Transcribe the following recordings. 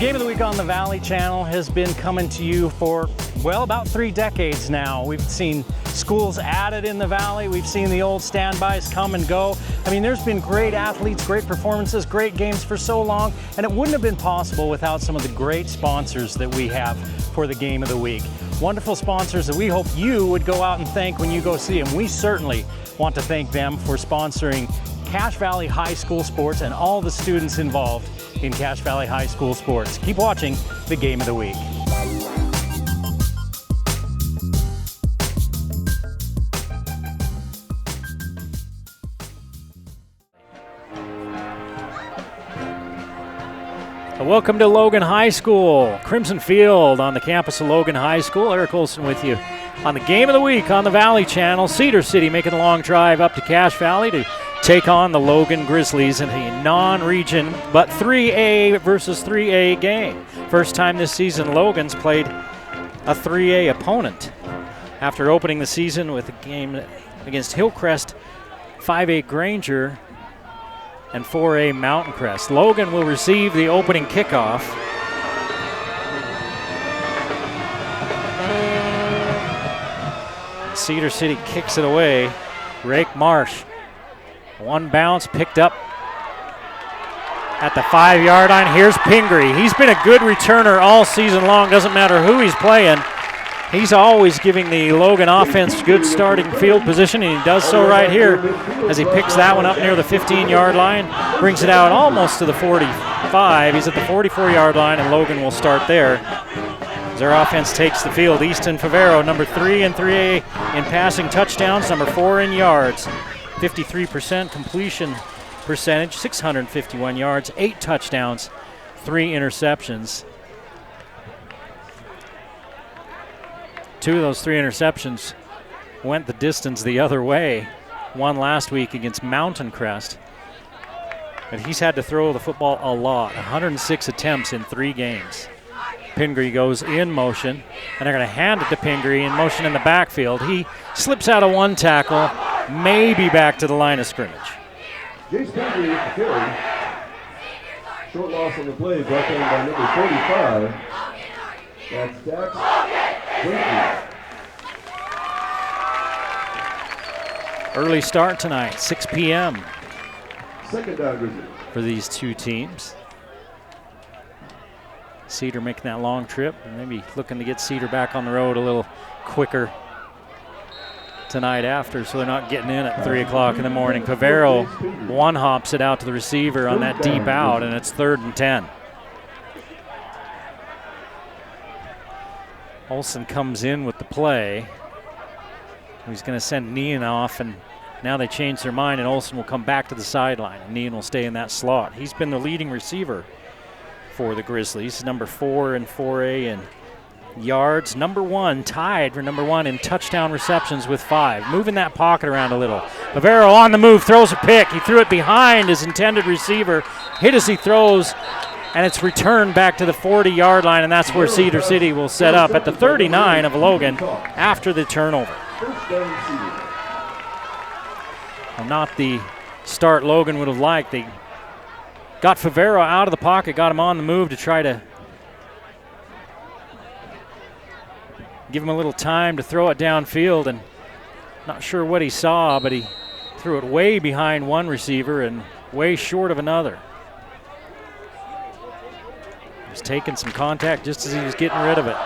Game of the Week on the Valley Channel has been coming to you for, well, about 3 decades now. We've seen schools added in the Valley. We've seen the old standbys come and go. I mean, there's been great athletes, great performances, great games for so long, and it wouldn't have been possible without some of the great sponsors that we have for the Game of the Week. Wonderful sponsors that we hope you would go out and thank when you go see them. We certainly want to thank them for sponsoring Cache Valley High School sports and all the students involved in Cache Valley High School sports. Keep watching the Game of the Week. Welcome to Logan High School, Crimson Field on the campus of Logan High School. Eric Olson with you on the Game of the Week on the Valley Channel. Cedar City making a long drive up to Cache Valley to take on the Logan Grizzlies in a non-region but 3A versus 3A game. First time this season Logan's played a 3A opponent after opening the season with a game against Hillcrest, 5A Granger, and 4A Mountain Crest. Logan will receive the opening kickoff. Cedar City kicks it away. Rake Marsh. One bounce picked up at the 5-yard line. Here's Pingree. He's been a good returner all season long. Doesn't matter who he's playing. He's always giving the Logan offense good starting field position, and he does so right here as he picks that one up near the 15-yard line, brings it out almost to the 45. He's at the 44-yard line, and Logan will start there. As their offense takes the field, Easton Favero, number 3 in 3A in passing touchdowns, number 4 in yards. 53% completion percentage, 651 yards, 8 touchdowns, 3 interceptions. 2 of those 3 interceptions went the distance the other way. One last week against Mountain Crest. But he's had to throw the football a lot, 106 attempts in 3 games. Pingree goes in motion, and they're going to hand it to Pingree in motion in the backfield. He slips out of one tackle, maybe back to the line of scrimmage. Jace Pingree with the carry. Short loss on the play, brought in by number 45. That's Dax Brinkley. Early start tonight, 6 p.m. Second down, Grizzlies. For these two teams. Cedar making that long trip, and maybe looking to get Cedar back on the road a little quicker tonight after, so they're not getting in at 3 o'clock in the morning. Favero one-hops it out to the receiver on that deep out, and it's 3rd and 10. Olson comes in with the play. He's going to send Nean off, and now they change their mind, and Olson will come back to the sideline, and Nean will stay in that slot. He's been the leading receiver for the Grizzlies, number 4 in 4A in yards, number 1, tied for number 1 in touchdown receptions with 5. Moving that pocket around a little. Favero on the move, throws a pick. He threw it behind his intended receiver, hit as he throws, and it's returned back to the 40-yard line, and that's where Cedar City will set up at the 39 of Logan after the turnover. Well, not the start Logan would have liked. They got Favero out of the pocket, got him on the move to try to give him a little time to throw it downfield, and not sure what he saw, but he threw it way behind one receiver and way short of another. He was taking some contact just as he was getting rid of it.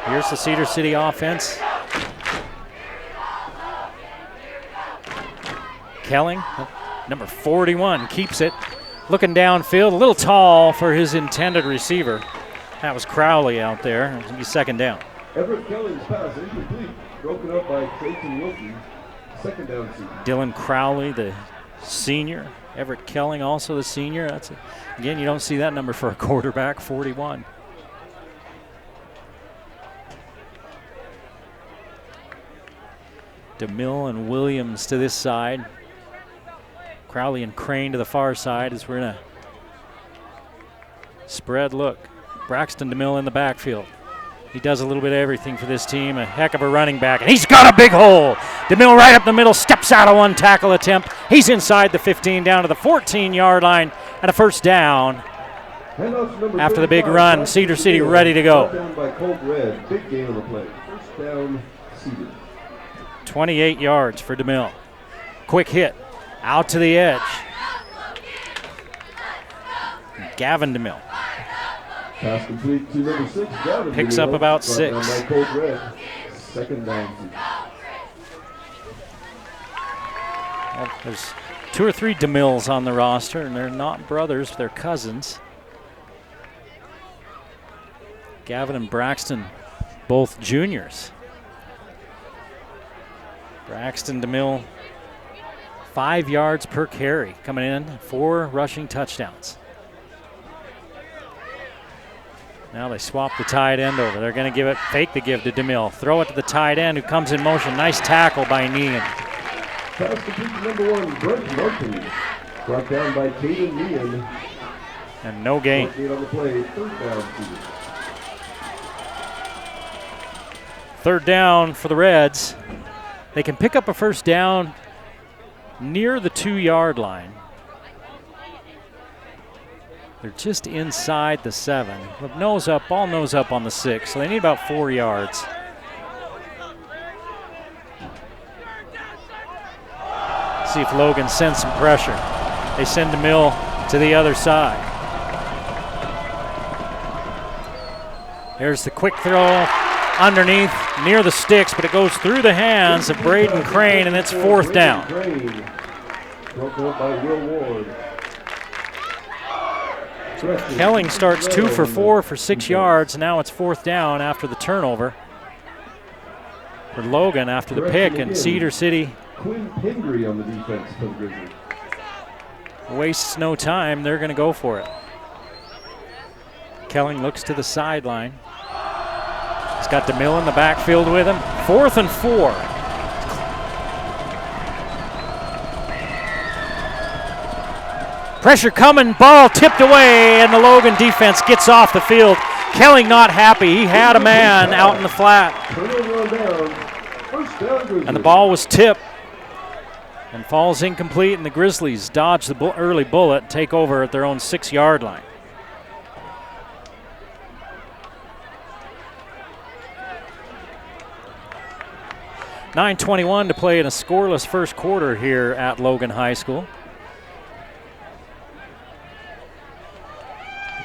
Here's the Cedar City offense. Kelling, number 41, keeps it. Looking downfield, a little tall for his intended receiver. That was Crowley out there. It's going to be 2nd down. Everett Kelling's pass incomplete, broken up by Clayton Wilkie. 2nd down. Dylan Crowley, the senior. Everett Kelling, also the senior. Again, you don't see that number for a quarterback, 41. DeMille and Williams to this side. Crowley and Crane to the far side as we're in a spread look. Braxton DeMille in the backfield. He does a little bit of everything for this team. A heck of a running back, and he's got a big hole. DeMille right up the middle, steps out of one tackle attempt. He's inside the 15 down to the 14-yard line, and a 1st down after the big run. Cedar City ready to go. Down by Colt Red. Big gain on the play. First down, Cedar. 28 yards for DeMille. Quick hit out to the edge. Gavin DeMille. Pass complete to number 6, Gavin. Picks up about Brought 6. Down by Colt Red. Second down, Cedar. Well, there's 2 or 3 DeMilles on the roster, and they're not brothers, they're cousins. Gavin and Braxton, both juniors. Braxton DeMille, 5 yards per carry coming in, 4 rushing touchdowns. Now they swap the tight end over. They're going to fake the give to DeMille. Throw it to the tight end who comes in motion. Nice tackle by Nean. Pass complete to number 1, Brent Martin. Brought down by Caden Nean. And no gain. On the play, third down, Cedar. Third down for the Reds. They can pick up a first down near the 2-yard line. They're just inside the 7. Ball nose up on the 6, so they need about 4 yards. See if Logan sends some pressure. They send DeMille to the other side. Here's the quick throw underneath near the sticks, but it goes through the hands of Braden Crane, and it's fourth down. Broken up by Will Ward. Kelling starts 2 for 4 for 6 yards. Now it's fourth down after the turnover for Logan after the pick, and Cedar City Quinn Pingree on the defense for the Grizzlies. wastes no time. They're going to go for it. Kelling looks to the sideline. He's got DeMille in the backfield with him. 4th and 4. Pressure coming, ball tipped away, and the Logan defense gets off the field. Kelling not happy. He had a man out in the flat. And the ball was tipped and falls incomplete, and the Grizzlies dodge the early bullet, take over at their own 6-yard line. .9:21 to play in a scoreless first quarter here at Logan High School.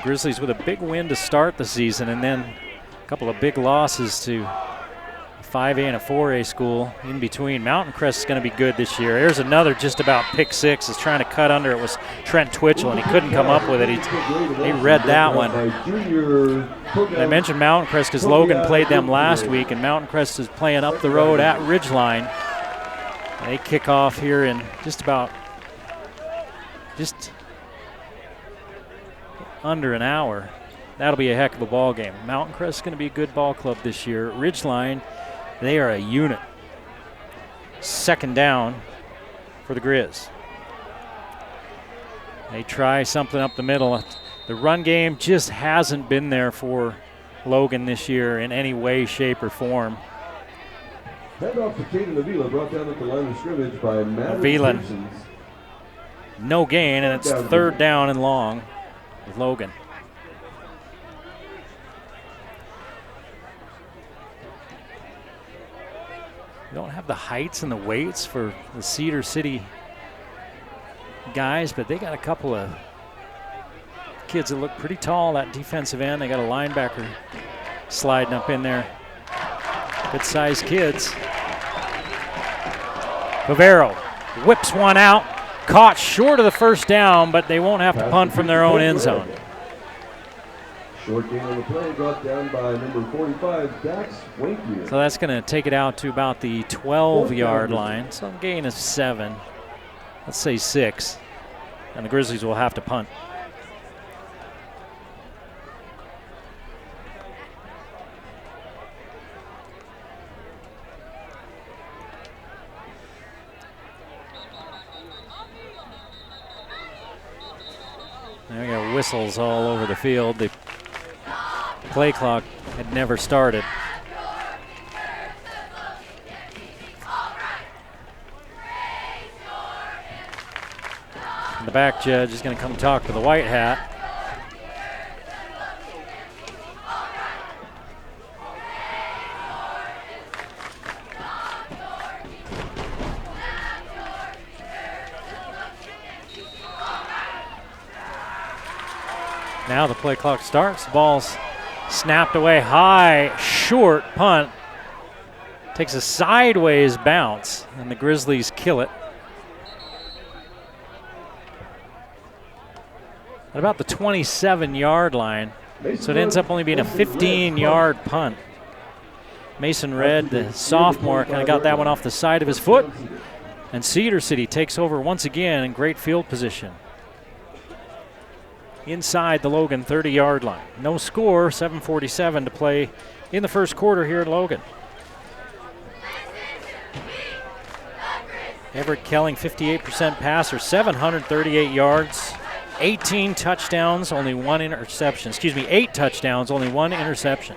Grizzlies with a big win to start the season, and then a couple of big losses to a 5A and a 4A school in between. Mountain Crest is going to be good this year. There's another just about pick 6. Is trying to cut under. It was Trent Twitchell, and he couldn't come up with it. He read that one. I mentioned Mountain Crest because Logan played them last week, and Mountain Crest is playing up the road at Ridgeline. They kick off here in just under an hour. That'll be a heck of a ball game. Mountain Crest is going to be a good ball club this year. Ridgeline, they are a unit. Second down for the Grizz. They try something up the middle. The run game just hasn't been there for Logan this year in any way, shape, or form. Hand off to Caden Avila, brought down at the line of scrimmage by Matt Avila. Simpsons. No gain, and it's third down and long with Logan. We don't have the heights and the weights for the Cedar City guys, but they got a couple of kids that look pretty tall. That defensive end, they got a linebacker sliding up in there. Good-sized kids. Pavero whips one out. Caught short of the first down, but they won't have to punt from their own end zone. Short gain on the play, brought down by number 45, Dax Wankier. So that's going to take it out to about the 12-yard line. So gain is 7. Let's say 6. And the Grizzlies will have to punt. We got whistles all over the field. The play clock had never started. And the back judge is going to come talk to the white hat. Now the play clock starts. The ball's snapped away high, short punt. Takes a sideways bounce, and the Grizzlies kill it. At about the 27-yard line, so it ends up only being a 15-yard punt. Mason Red, the sophomore, kind of got that one off the side of his foot, and Cedar City takes over once again in great field position. Inside the Logan 30-yard line. No score, 7:47 to play in the first quarter here at Logan. Everett Kelling, 58% passer, 738 yards, 18 touchdowns, only one interception. 8 touchdowns, only one interception.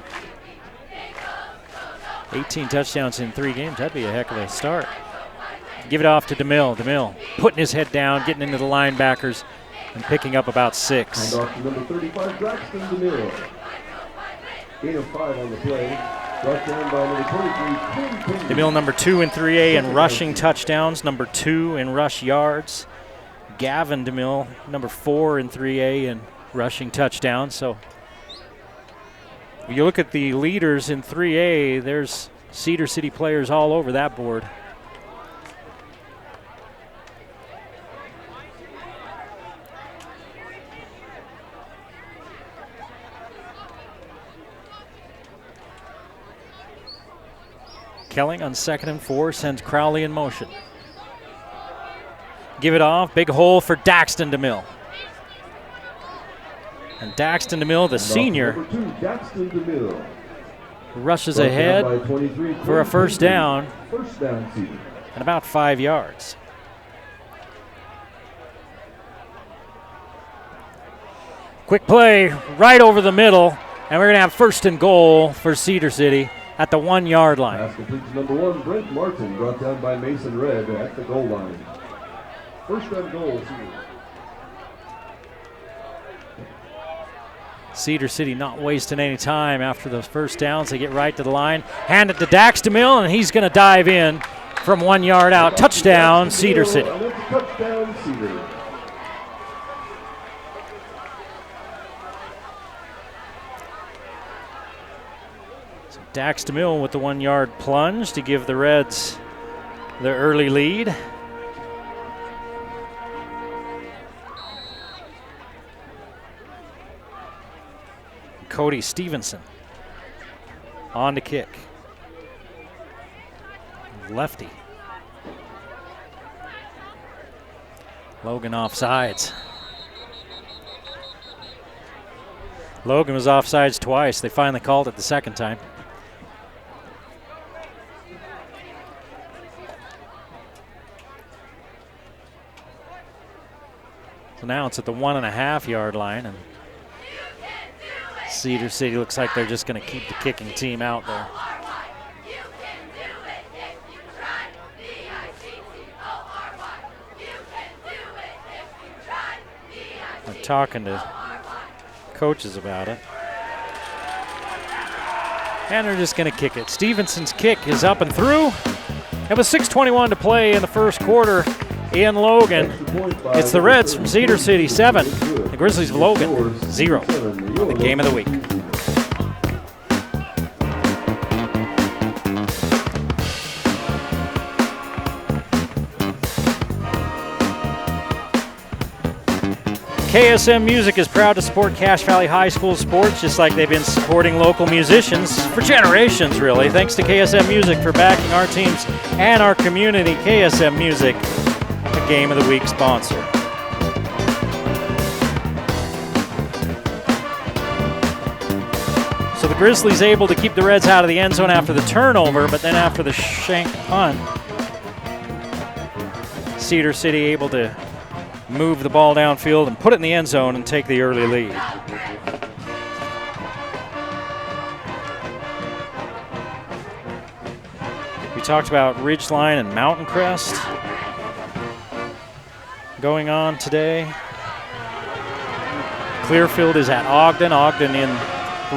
18 touchdowns in 3 games, that'd be a heck of a start. Give it off to DeMille. DeMille putting his head down, getting into the linebackers, and picking up about 6. And off to number 35, Braxton DeMille. 8 of 5 on the play. Brought down by number 23, DeMille, number 2 in 3A in rushing touchdowns, number 2 in rush yards. Gavin DeMille, number 4 in 3A in rushing touchdowns. So if you look at the leaders in 3A, there's Cedar City players all over that board. Kelling on 2nd and 4 sends Crowley in motion. Give it off, big hole for Daxton DeMille. And Daxton DeMille, the senior, rushes ahead for a first down and about 5 yards. Quick play right over the middle, and we're going to have 1st and goal for Cedar City at the 1-yard line. Pass complete to number 1, Brent Martin, brought down by Mason Red at the goal line. 1st and goal, Cedar City not wasting any time after the first downs. They get right to the line, hand it to Dax DeMille, and he's going to dive in from 1 yard out. Touchdown, Cedar City. Touchdown, Cedar. So Dax DeMille with the 1 yard plunge to give the Reds the early lead. Cody Stevenson on to kick. Lefty. Logan offsides. Logan was offsides twice. They finally called it the second time. So now it's at the 1.5 yard line, and Cedar City looks like they're just going to keep the kicking team out there. I'm talking to coaches about it. And they're just going to kick it. Stevenson's kick is up and through. And with 6:21 to play in the first quarter in Logan, it's the Reds from Cedar City 7, the Grizzlies of Logan 0 on the game of the week. KSM Music is proud to support Cache Valley High School sports, just like they've been supporting local musicians for generations, really. Thanks to KSM Music for backing our teams and our community. KSM Music, the Game of the Week sponsor. So the Grizzlies able to keep the Reds out of the end zone after the turnover, but then after the shank punt, Cedar City able to move the ball downfield and put it in the end zone and take the early lead. We talked about Ridgeline and Mountain Crest going on today. Clearfield is at Ogden. Ogden in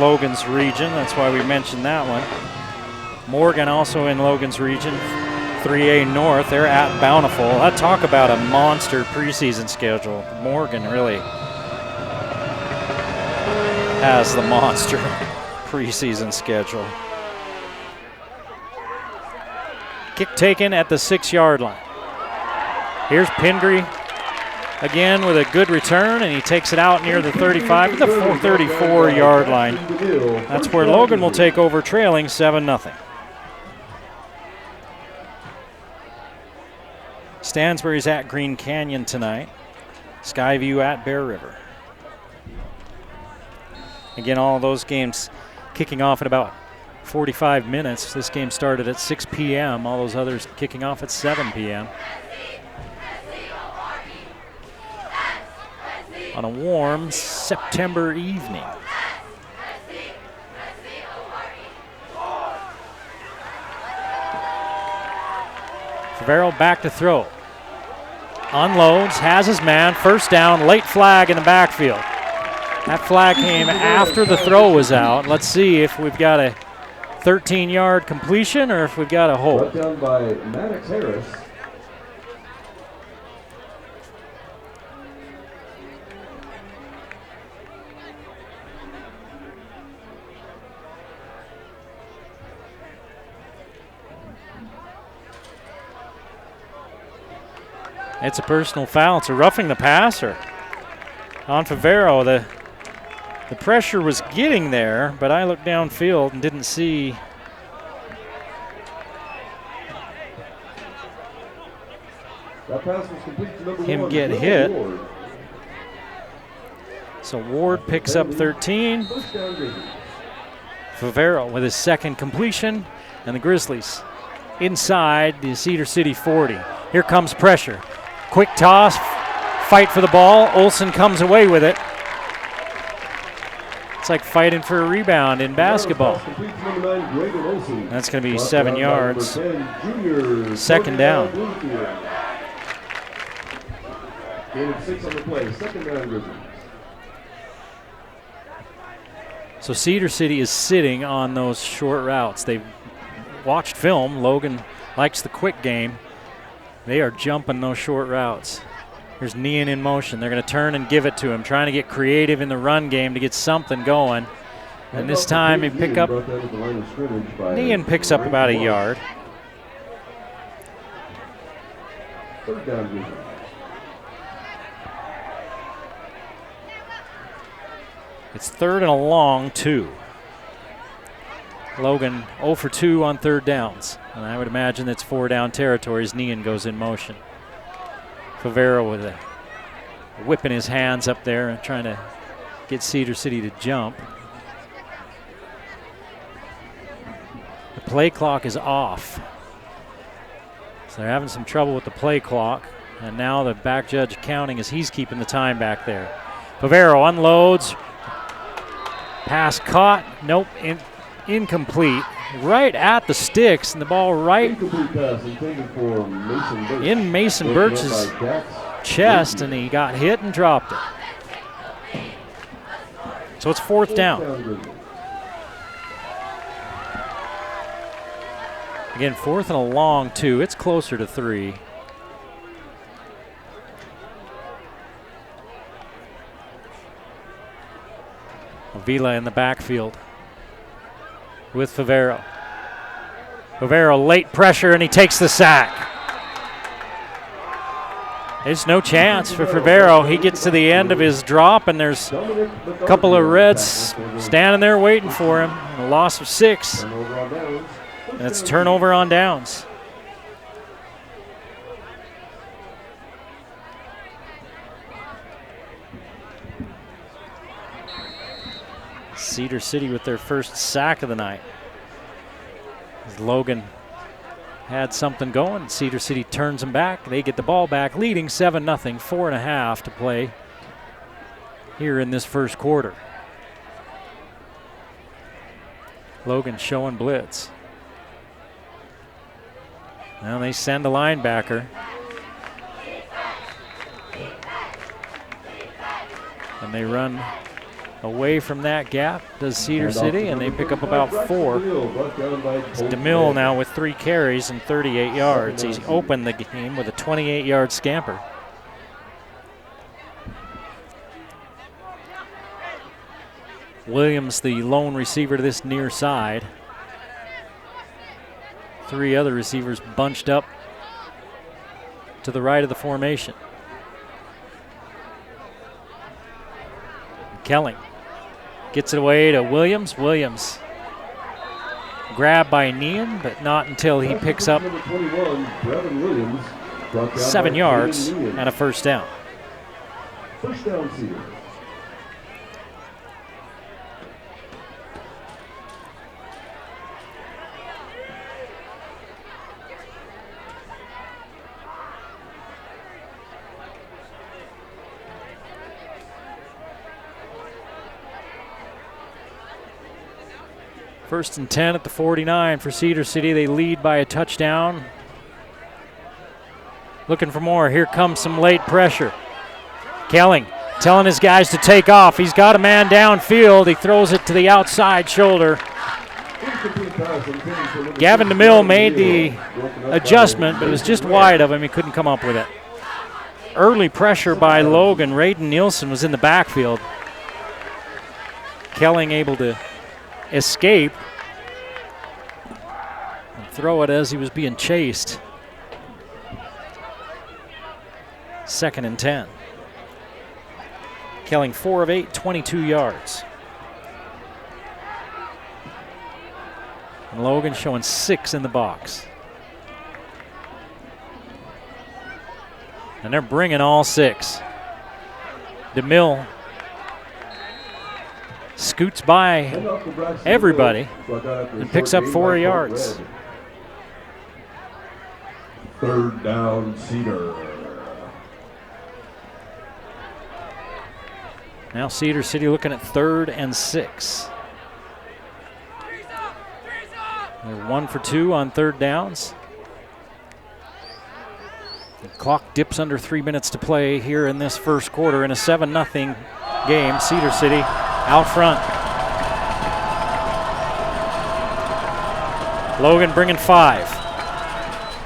Logan's region. That's why we mentioned that one. Morgan also in Logan's region. 3A North, they're at Bountiful. I talk about a monster preseason schedule. Morgan really has the monster preseason schedule. Kick taken at the 6-yard line. Here's Pingree again with a good return, and he takes it out near the 35 to the 34-yard line. That's where Logan will take over, trailing 7-0. Stansbury's at Green Canyon tonight. Skyview at Bear River. Again, all those games kicking off at about 45 minutes. This game started at 6 p.m. All those others kicking off at 7 p.m. on a warm September evening. Favero back to throw. Unloads, has his man, first down, late flag in the backfield. That flag came after the throw was out. Let's see if we've got a 13-yard completion or if we've got a hold. Brought down by Maddox Harris. It's a personal foul. It's a roughing the passer on Favero. The pressure was getting there, but I looked downfield and didn't see. That pass was complete to number him 1, get Will hit. Ward. So Ward picks up 13. First down, Grizzlies. Favero with his second completion, and the Grizzlies inside the Cedar City 40. Here comes pressure. Quick toss, fight for the ball. Olsen comes away with it. It's like fighting for a rebound in basketball. That's going to be 7 yards. Second down. Gain of 6 on the play. Second down, Grizzlies. So Cedar City is sitting on those short routes. They've watched film. Logan likes the quick game. They are jumping those short routes. Here's Nean in motion. They're going to turn and give it to him, trying to get creative in the run game to get something going. And this time he pick up. Nean picks up about a yard. Third down, Grizzlies. It's third and a long 2. Logan 0 for 2 on third downs. And I would imagine it's 4 down territory as Nean goes in motion. Favero with a whip in his hands up there and trying to get Cedar City to jump. The play clock is off. So they're having some trouble with the play clock. And now the back judge counting as he's keeping the time back there. Favero unloads. Pass caught. Nope. Incomplete. Right at the sticks, and the ball right in Mason Birch's chest, and he got hit and dropped it. So it's fourth down. Again, fourth and a long 2. It's closer to 3. Avila in the backfield with Favero. Favero late pressure, and he takes the sack. There's no chance for Favero. He gets to the end of his drop, and there's a couple of Reds standing there waiting for him. A loss of 6, and it's turnover on downs. Cedar City with their first sack of the night. As Logan had something going, Cedar City turns them back. They get the ball back, leading 7-0, 4.5 to play here in this first quarter. Logan showing blitz. Now they send a linebacker. And they run away from that gap, does Cedar City, and they pick up about 4. It's DeMille now with 3 carries and 38 yards. He's opened the game with a 28-yard scamper. Williams, the lone receiver to this near side. 3 other receivers bunched up to the right of the formation. Kelling gets it away to Williams. Williams grabbed by Nean, but not until he picks up 7 yards and a first down. First down, Cedar. First and 10 at the 49 for Cedar City. They lead by a touchdown. Looking for more. Here comes some late pressure. Kelling telling his guys to take off. He's got a man downfield. He throws it to the outside shoulder. Gavin DeMille made the adjustment, but it was just wide of him. He couldn't come up with it. Early pressure by Logan. Raiden Nielsen was in the backfield. Kelling able to escape and throw it as he was being chased. 2nd and 10. Kelling 4 of 8, 22 yards. And Logan showing 6 in the box. And they're bringing all 6. DeMille scoots by everybody and picks up 4 yards. 3rd down, Cedar. Now Cedar City looking at 3rd and 6. They're 1 for 2 on 3rd downs. The clock dips under 3 minutes to play here in this first quarter in a 7-0 game. Cedar City out front. Logan bringing 5.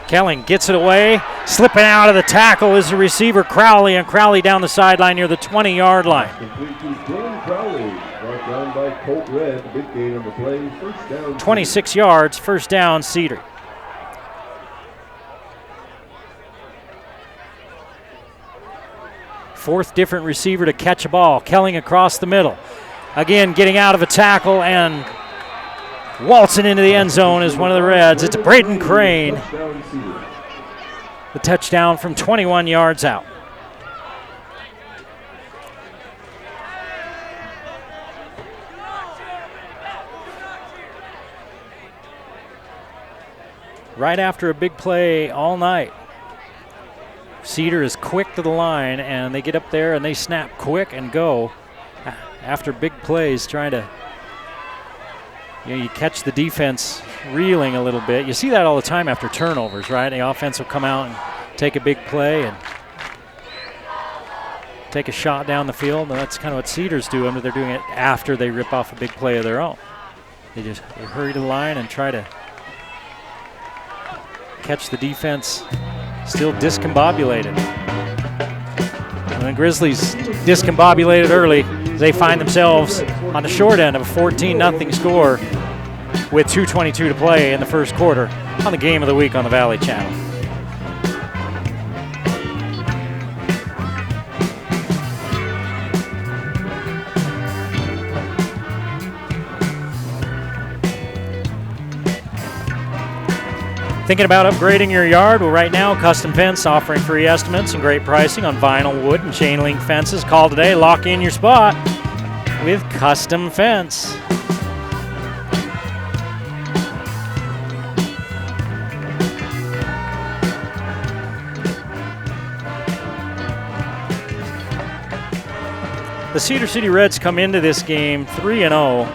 Kelling gets it away. Slipping out of the tackle is the receiver Crowley, and Crowley down the sideline near the 20-yard line. Complete to Dylan Crowley. Brought down by Colt Red. Big gain on the play. First down. 26 yards, first down, Cedar. Fourth different receiver to catch a ball. Kelling across the middle. Again, getting out of a tackle and waltzing into the end zone is one of the Reds. It's Braden Crane. The touchdown from 21 yards out. Right after a big play all night. Cedar is quick to the line, and they get up there and they snap quick and go. After big plays, trying to, you catch the defense reeling a little bit. You see that all the time after turnovers, right? The offense will come out and take a big play and take a shot down the field. And that's kind of what Cedar's doing, but they're doing it after they rip off a big play of their own. They hurry to the line and try to catch the defense still discombobulated. And the Grizzlies discombobulated early. They find themselves on the short end of a 14-0 score with 2:22 to play in the first quarter on the Game of the Week on the Valley Channel. Thinking about upgrading your yard? Well, right now, Custom Fence offering free estimates and great pricing on vinyl, wood, and chain link fences. Call today, lock in your spot with Custom Fence. The Cedar City Reds come into this game 3-0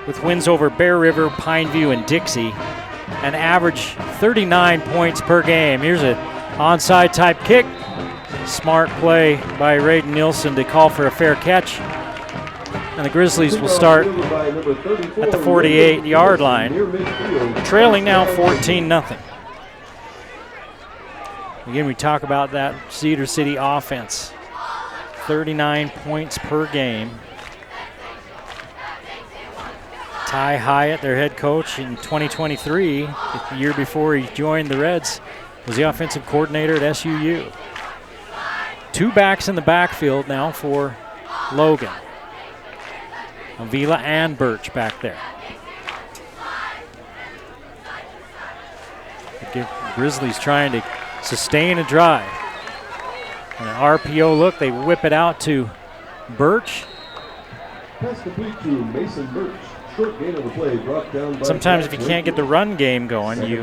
with wins over Bear River, Pineview, and Dixie, and average 39 points per game. Here's an onside type kick. Smart play by Raiden Nielsen to call for a fair catch. And the Grizzlies will start at the 48-yard line, trailing now 14-0. Again, we talk about that Cedar City offense. 39 points per game. Ty Hyatt, their head coach in 2023, the year before he joined the Reds, was the offensive coordinator at SUU. 2 backs in the backfield now for Logan. Avila and Birch back there. The Grizzlies trying to sustain a drive. And an RPO look, they whip it out to Birch. Pass complete to Mason Birch. Short gain of the play, brought down by Sometimes if you can't get the run game going, you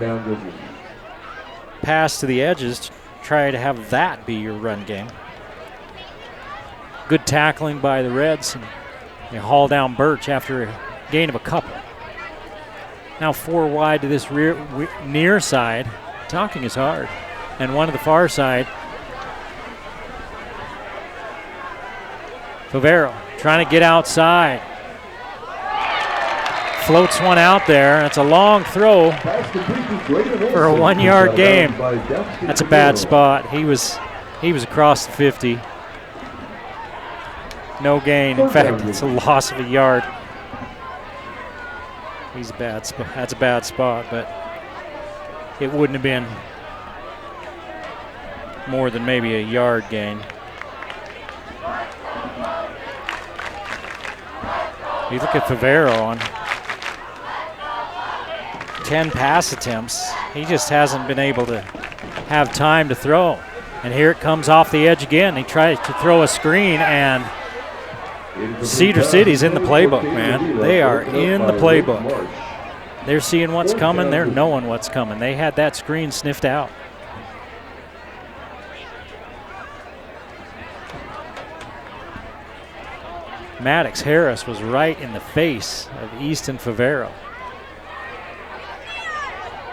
pass to the edges to try to have that be your run game. Good tackling by the Reds, and they haul down Birch after a gain of a couple. Now 4 wide to this near side. Talking is hard. And 1 to the far side. Favero trying to get outside. Floats one out there. That's a long throw for a 1-yard gain. That's a bad spot. He was across the 50. No gain. In fact, it's a loss of a yard. That's a bad spot, but it wouldn't have been more than maybe a yard gain. You look at Favero on 10 pass attempts. He just hasn't been able to have time to throw. And here it comes off the edge again. He tries to throw a screen, and Cedar City's in the playbook, man. They are in the playbook. They're seeing what's coming. They're knowing what's coming. They had that screen sniffed out. Maddox Harris was right in the face of Easton Favero.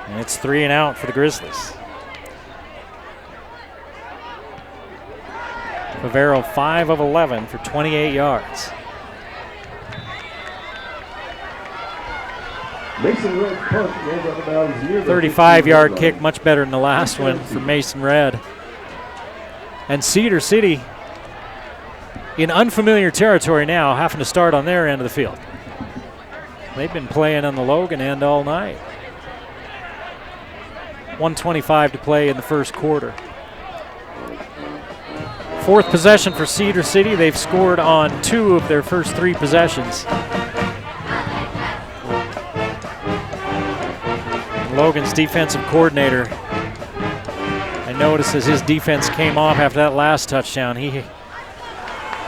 And it's 3 and out for the Grizzlies. Favero 5 of 11 for 28 yards. Mason Red punt goes out of bounds near the 35-yard kick, much better than the last one for Mason Red. And Cedar City in unfamiliar territory now, having to start on their end of the field. They've been playing on the Logan end all night. 1:25 to play in the first quarter. 4th possession for Cedar City. They've scored on 2 of their first 3 possessions. Logan's defensive coordinator, I noticed as his defense came off after that last touchdown, he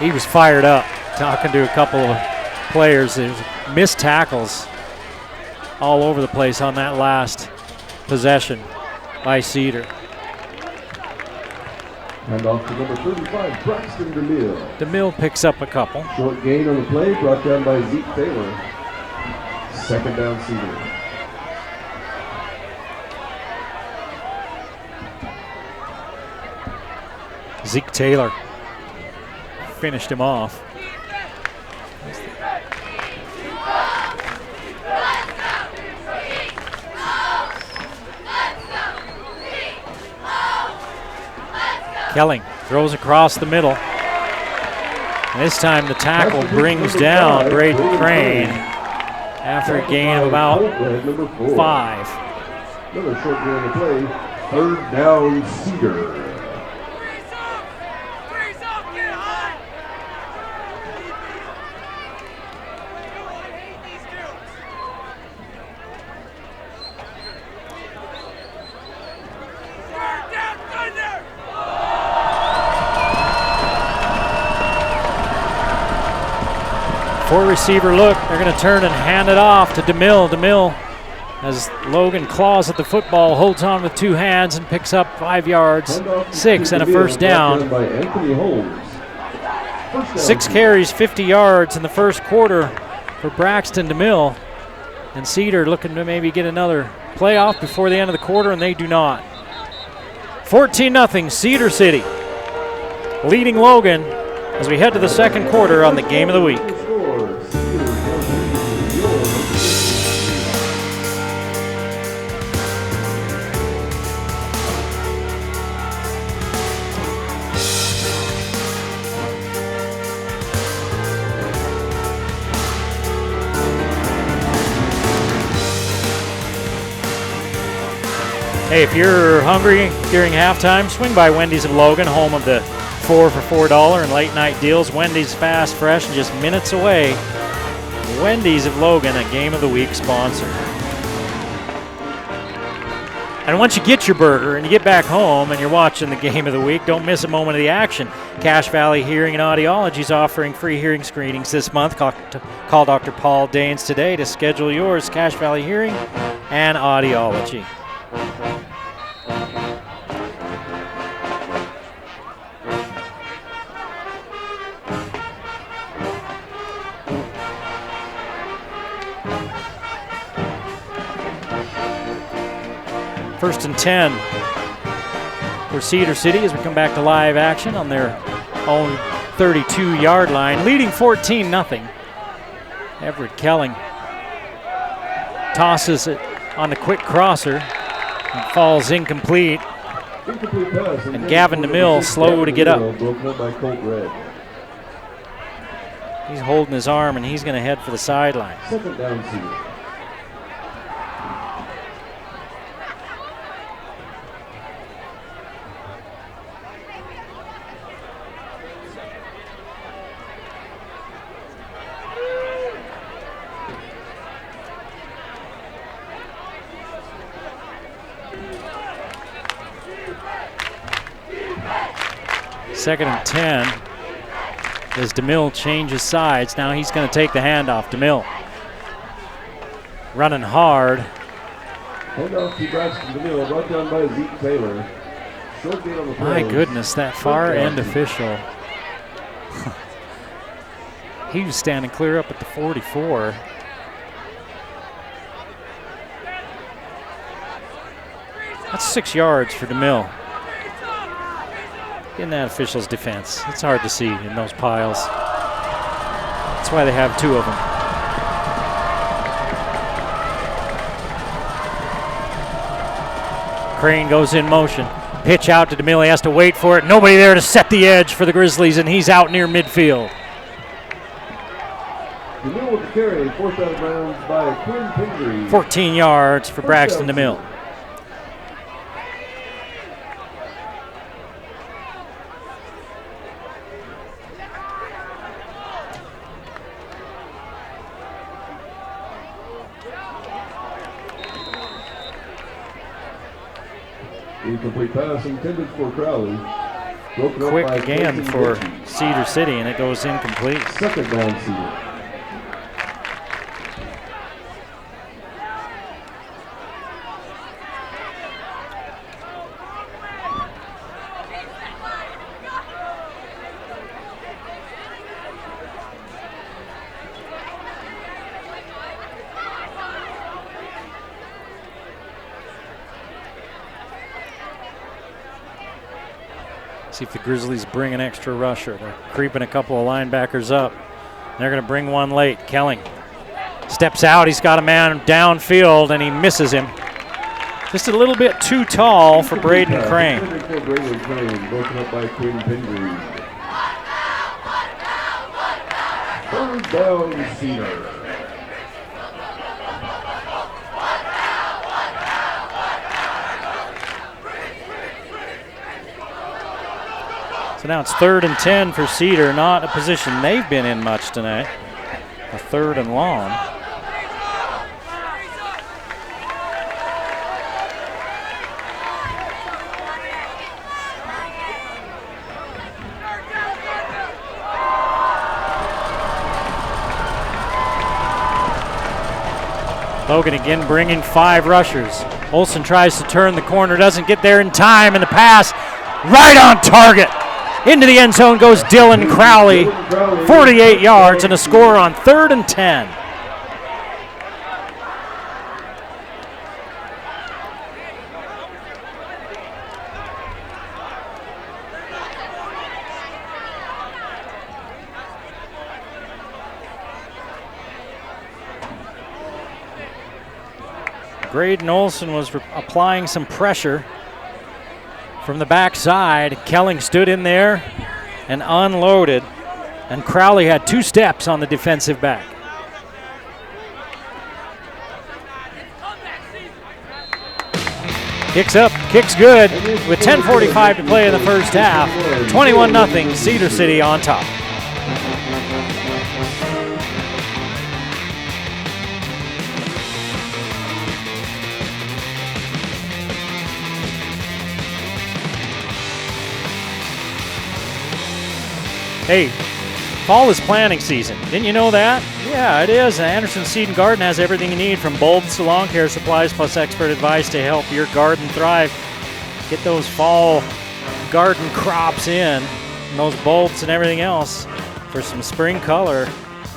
was fired up, talking to a couple of players. There's missed tackles all over the place on that last possession by Cedar. And off to number 35, Braxton DeMille. DeMille picks up a couple. Short gain on the play, brought down by Zeke Taylor. 2nd down, Cedar. Zeke Taylor finished him off. Kelling throws across the middle. And this time the tackle brings down Braden Crane after a gain of about 5. Another short gain on the play. 3rd down, Cedar. Four-receiver look. They're going to turn and hand it off to DeMille. DeMille, as Logan claws at the football, holds on with 2 hands and picks up 5 yards, 6 and a first down. 6 carries, 50 yards in the first quarter for Braxton DeMille. And Cedar looking to maybe get another playoff before the end of the quarter, and they do not. 14-0 Cedar City, leading Logan as we head to the second quarter on the Game of the Week. Hey, if you're hungry during halftime, swing by Wendy's of Logan, home of the 4 for $4 and late night deals. Wendy's fast, fresh, and just minutes away. Wendy's of Logan, a Game of the Week sponsor. And once you get your burger and you get back home and you're watching the Game of the Week, don't miss a moment of the action. Cache Valley Hearing and Audiology is offering free hearing screenings this month. Call Dr. Paul Danes today to schedule yours. Cache Valley Hearing and Audiology. First and 10 for Cedar City as we come back to live action on their own 32-yard line, leading 14-0. Everett Kelling tosses it on the quick crosser and falls incomplete. And Gavin DeMille slow to get up. He's holding his arm and he's going to head for the sideline. Second down, Cedar. Second and 10 as DeMille changes sides. Now he's going to take the handoff. DeMille running hard. Handoff to Braxton DeMille, brought down by Zeke Taylor. Short gain on the play. My goodness, that far end official. He was standing clear up at the 44. That's 6 yards for DeMille. In that official's defense. It's hard to see in those piles. That's why they have 2 of them. Crane goes in motion. Pitch out to DeMille. He has to wait for it. Nobody there to set the edge for the Grizzlies, and he's out near midfield. DeMille with the carry, fourth out of bounds by Quinn Pingree. 14 yards for Braxton DeMille. Incomplete pass intended for Crowley. Quick again for Cedar City, and it goes incomplete. Second down, Cedar. See if the Grizzlies bring an extra rusher. They're creeping a couple of linebackers up. They're going to bring one late. Kelling steps out. He's got a man downfield, and he misses him. Just a little bit too tall for Braden Crane. Broken up by Quinn Pingree. Third down, Cedar. So now it's 3rd and 10 for Cedar, not a position they've been in much tonight. A 3rd and long. Logan again bringing 5 rushers. Olsen tries to turn the corner, doesn't get there in time, and the pass right on target. Into the end zone goes Dylan Crowley, 48 yards and a score on 3rd and 10. Graydon Olsen was applying some pressure from the backside. Kelling stood in there and unloaded, and Crowley had 2 steps on the defensive back. Kicks up, kicks good with 10:45 to play in the first half. 21-0, Cedar City on top. Hey, fall is planting season. Didn't you know that? Yeah, it is. Anderson Seed and Garden has everything you need, from bulbs to lawn care supplies, plus expert advice to help your garden thrive. Get those fall garden crops in, and those bulbs and everything else for some spring color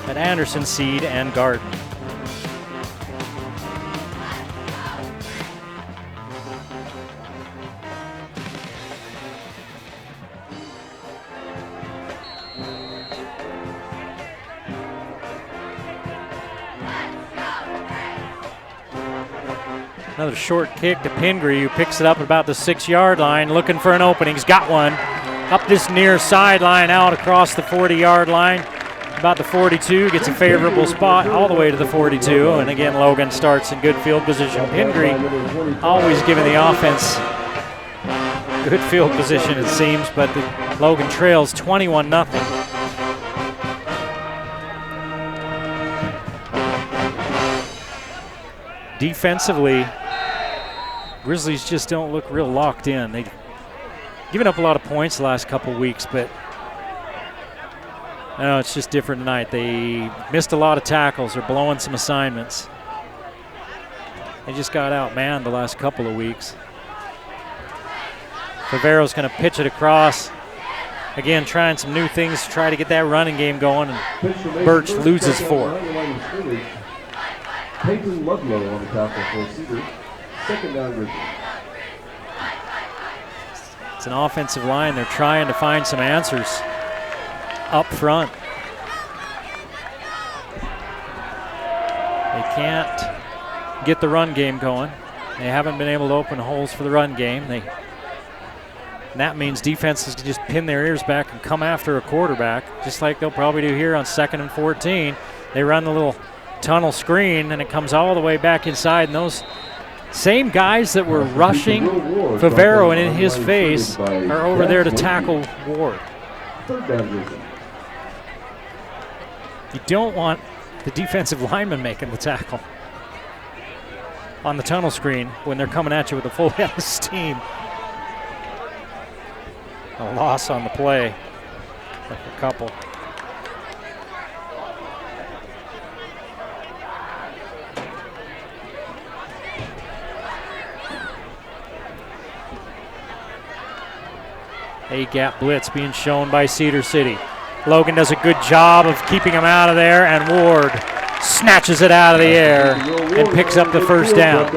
at Anderson Seed and Garden. Another short kick to Pingree, who picks it up at about the 6-yard line, looking for an opening. He's got one. Up this near sideline, out across the 40-yard line. About the 42, gets a favorable spot all the way to the 42. And again, Logan starts in good field position. Pingree always giving the offense good field position, it seems, but Logan trails 21-0. Defensively, Grizzlies just don't look real locked in. They've given up a lot of points the last couple weeks, but I know it's just different tonight. They missed a lot of tackles. They're blowing some assignments. They just got outmanned the last couple of weeks. Favero's going to pitch it across. Again, trying some new things to try to get that running game going, and Birch loses 4. Peyton Ludlow on the tackle for Cedar. Second down, Grizzlies. It's an offensive line. They're trying to find some answers up front. They can't get the run game going. They haven't been able to open holes for the run game. And that means defenses can just pin their ears back and come after a quarterback, just like they'll probably do here on 2nd and 14. They run the little tunnel screen, and it comes all the way back inside, and those same guys that were rushing Favero and in his face are over there to tackle Ward. You don't want the defensive lineman making the tackle on the tunnel screen when they're coming at you with a full head of steam. A loss on the play, like a couple. A-gap blitz being shown by Cedar City. Logan does a good job of keeping him out of there, and Ward snatches it out of the air and picks up the first down.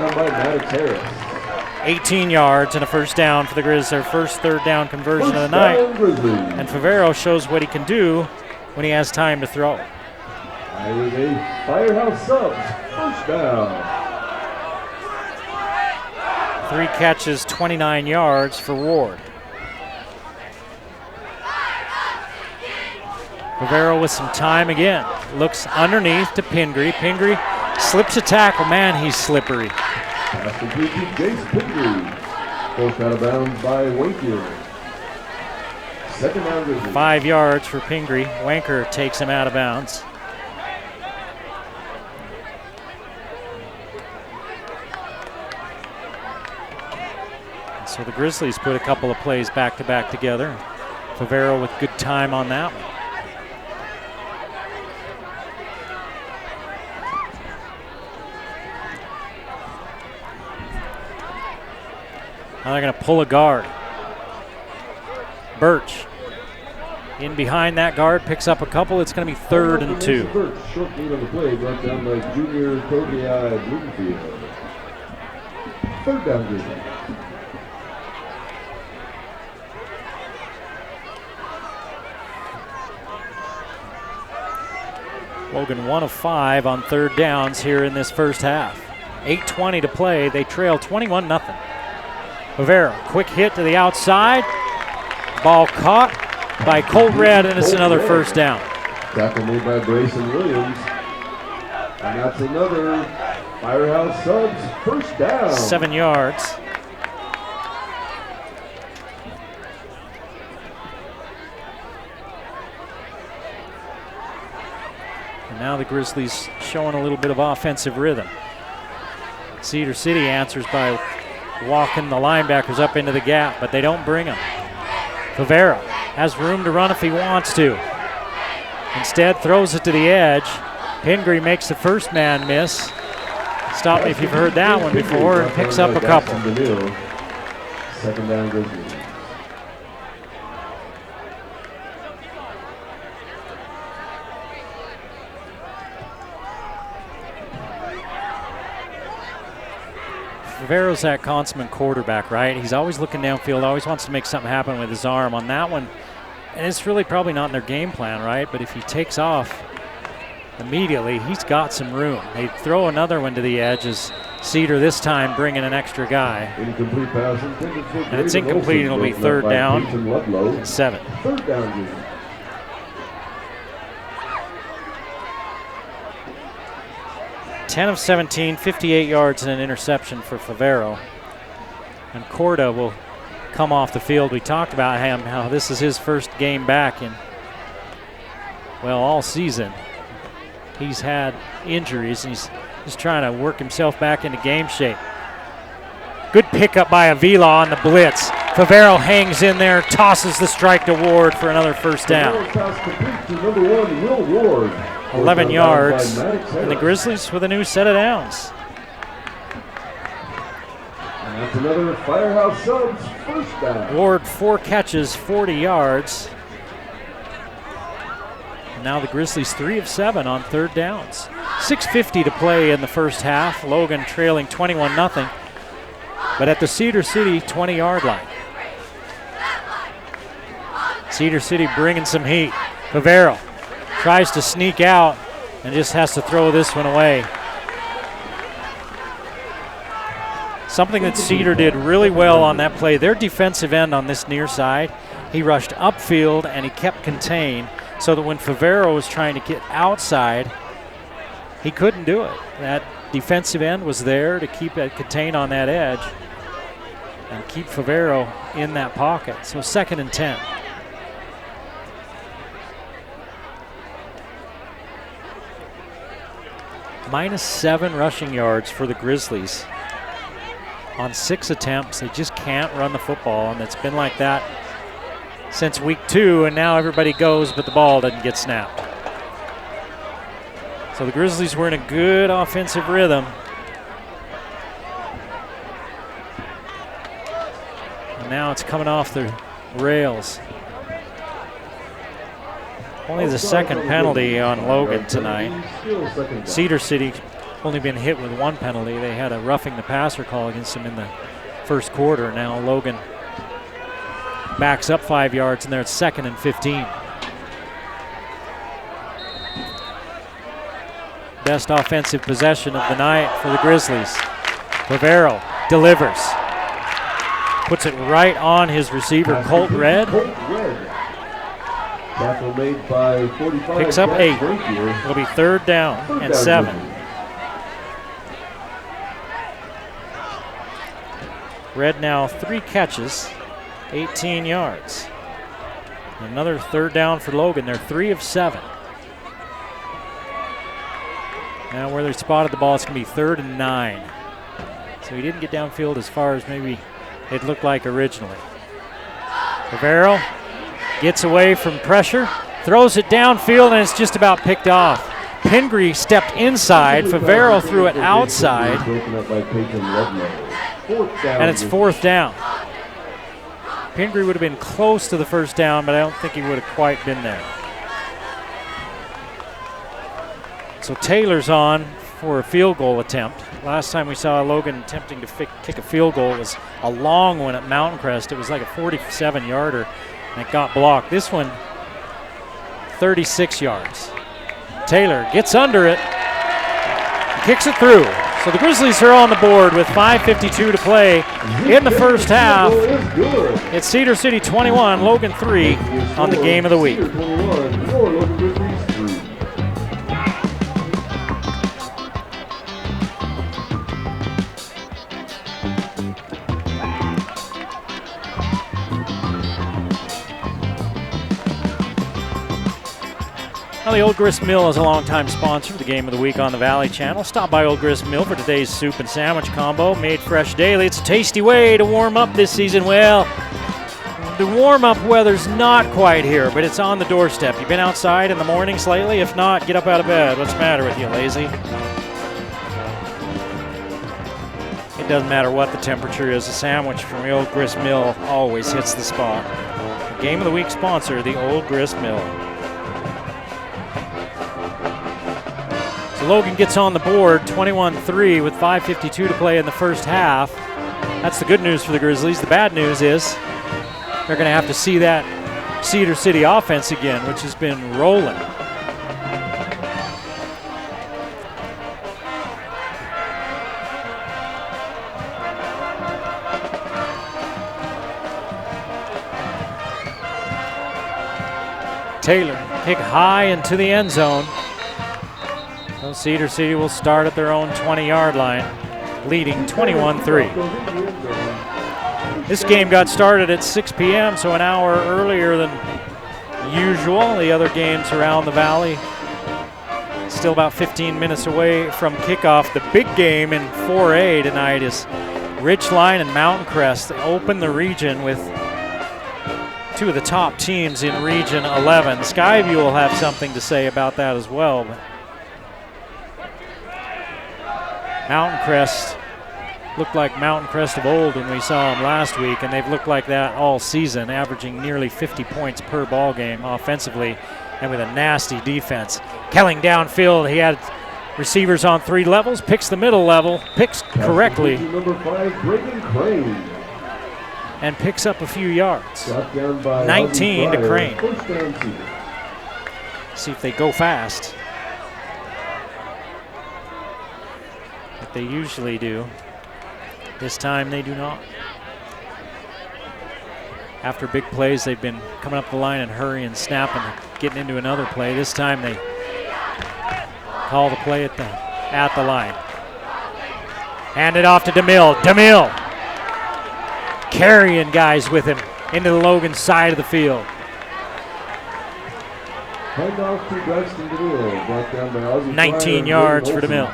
18 yards and a first down for the Grizz, their first third down conversion of the night. And Favero shows what he can do when he has time to throw. Firehouse Subs, first down. 3 catches, 29 yards for Ward. Favero with some time again. Looks underneath to Pingree. Pingree slips a tackle. Man, he's slippery. Pass complete to Jace Pingree. Forced out of bounds by Wakefield. Second down, Grizzlies. 5 yards for Pingree. Wanker takes him out of bounds. So the Grizzlies put a couple of plays back-to-back together. Favero with good time on that one. Now they're going to pull a guard. Birch in behind that guard, picks up a couple. It's going to be 3rd and 2. Birch, short lead on the play, brought down by junior Toby Bloomfield. 3rd down, Grizzlies. Logan 1 of 5 on 3rd downs here in this first half. 8:20 to play. They trail 21-0. Favero, quick hit to the outside. Ball caught by Colt Red, and it's another first down. Tackle made by Brayson Williams. And that's another Firehouse Subs first down. 7 yards. And now the Grizzlies showing a little bit of offensive rhythm. Cedar City answers by walking the linebackers up into the gap, but they don't bring them. Favero has room to run if he wants to. Instead, throws it to the edge. Pingree makes the first man miss. Stop me if you've heard that one before, and picks up a couple. Second down, Grizzlies. Favero's that consummate quarterback, right? He's always looking downfield, always wants to make something happen with his arm. On that one, and it's really probably not in their game plan, right? But if he takes off immediately, he's got some room. They throw another one to the edge as Cedar this time bringing an extra guy. Incomplete pass and it's incomplete. It'll be third down and 7. Third down, Grizzlies. 10 of 17, 58 yards and an interception for Favero. And Corda will come off the field. We talked about him, how this is his first game back in, well, all season. He's had injuries and he's just trying to work himself back into game shape. Good pickup by Avila on the blitz. Favero hangs in there, tosses the strike to Ward for another first down. 11 yards, and the Grizzlies with a new set of downs. And that's another Firehouse Subs first down. Ward 4 catches, 40 yards. And now the Grizzlies 3 of 7 on third downs. 6:50 to play in the first half. Logan trailing 21-0, but at the Cedar City 20-yard line. Cedar City bringing some heat. Favero tries to sneak out and just has to throw this one away. Something that Cedar did really well on that play. Their defensive end on this near side, he rushed upfield and he kept contained so that when Favero was trying to get outside, he couldn't do it. That defensive end was there to keep it contained on that edge and keep Favero in that pocket. So 2nd and 10. -7 rushing yards for the Grizzlies. On 6 attempts, they just can't run the football, and it's been like that since week 2, and now everybody goes, but the ball doesn't get snapped. So the Grizzlies were in a good offensive rhythm. And now it's coming off the rails. Only the second penalty on Logan tonight. Cedar City only been hit with 1 penalty. They had a roughing the passer call against them in the first quarter. Now Logan backs up 5 yards, and they're at 2nd and 15. Best offensive possession of the night for the Grizzlies. Favero delivers. Puts it right on his receiver, Colt Red. Tackle made by 45. Picks up 8. It'll be third down and 7. Red now 3 catches, 18 yards. Another third down for Logan. They're 3 of 7. Now where they spotted the ball, it's going to be 3rd and 9. So he didn't get downfield as far as maybe it looked like originally. Favero gets away from pressure, throws it downfield, and it's just about picked off. Pingree stepped inside. Favero threw it outside. And it's 4th down. Pingree would have been close to the first down, but I don't think he would have quite been there. So Taylor's on for a field goal attempt. Last time we saw Logan attempting to kick a field goal, it was a long one at Mountain Crest. It was like a 47-yarder, and it got blocked. This one, 36 yards. Taylor gets under it, kicks it through. So the Grizzlies are on the board with 5:52 to play in the first half. It's Cedar City 21, Logan 3 on the game of the week. Now Valley, Old Grist Mill is a longtime sponsor of the Game of the Week on the Valley Channel. Stop by Old Grist Mill for today's soup and sandwich combo, made fresh daily. It's a tasty way to warm up this season. Well, the warm-up weather's not quite here, but it's on the doorstep. You been outside in the mornings lately? If not, get up out of bed. What's the matter with you, lazy? It doesn't matter what the temperature is. A sandwich from the Old Grist Mill always hits the spot. The Game of the Week sponsor, the Old Grist Mill. So Logan gets on the board, 21-3 with 5:52 to play in the first half. That's the good news for the Grizzlies. The bad news is they're going to have to see that Cedar City offense again, which has been rolling. Taylor, kick high into the end zone. So Cedar City will start at their own 20-yard line, leading 21-3. This game got started at 6 p.m., so an hour earlier than usual. The other games around the valley still about 15 minutes away from kickoff. The big game in 4A tonight is Ridgeline and Mountain Crest. They open the region with two of the top teams in Region 11. Skyview will have something to say about that as well. But Mountain Crest looked like Mountain Crest of old when we saw them last week, and they've looked like that all season, averaging nearly 50 points per ball game offensively and with a nasty defense. Kelling downfield, he had receivers on 3 levels, picks the middle level, picks correctly, Number 5, Braden Crane. And picks up a few yards. 19 to Crane. First down, Cedar. See if they go fast. But they usually do. This time they do not. After big plays, they've been coming up the line and hurrying, snapping, getting into another play. This time they call the play at the line. Hand it off to DeMille. DeMille carrying guys with him into the Logan side of the field. Hand off to Braxton DeMille, brought down by Ozzie 19 yards for DeMille.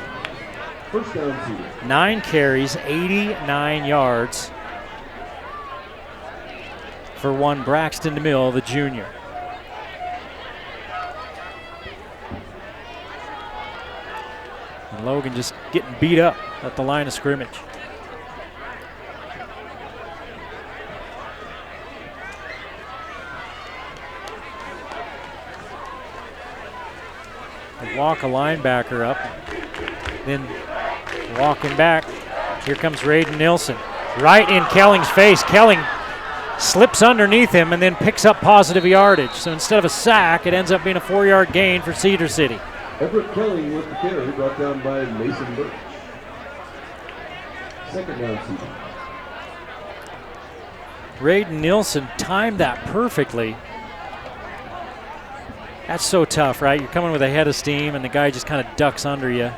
First down, Cedar. 9 carries, 89 yards for one Braxton DeMille, the junior. And Logan just getting beat up at the line of scrimmage. They walk a linebacker up, then walking back, here comes Raiden Nilsson. Right in Kelling's face. Kelling slips underneath him and then picks up positive yardage. So instead of a sack, it ends up being a 4-yard gain for Cedar City. Everett Kelling with the carry, brought down by Mason Birch. Second down, Cedar. Raiden Nilsson timed that perfectly. That's so tough, right? You're coming with a head of steam and the guy just kind of ducks under you.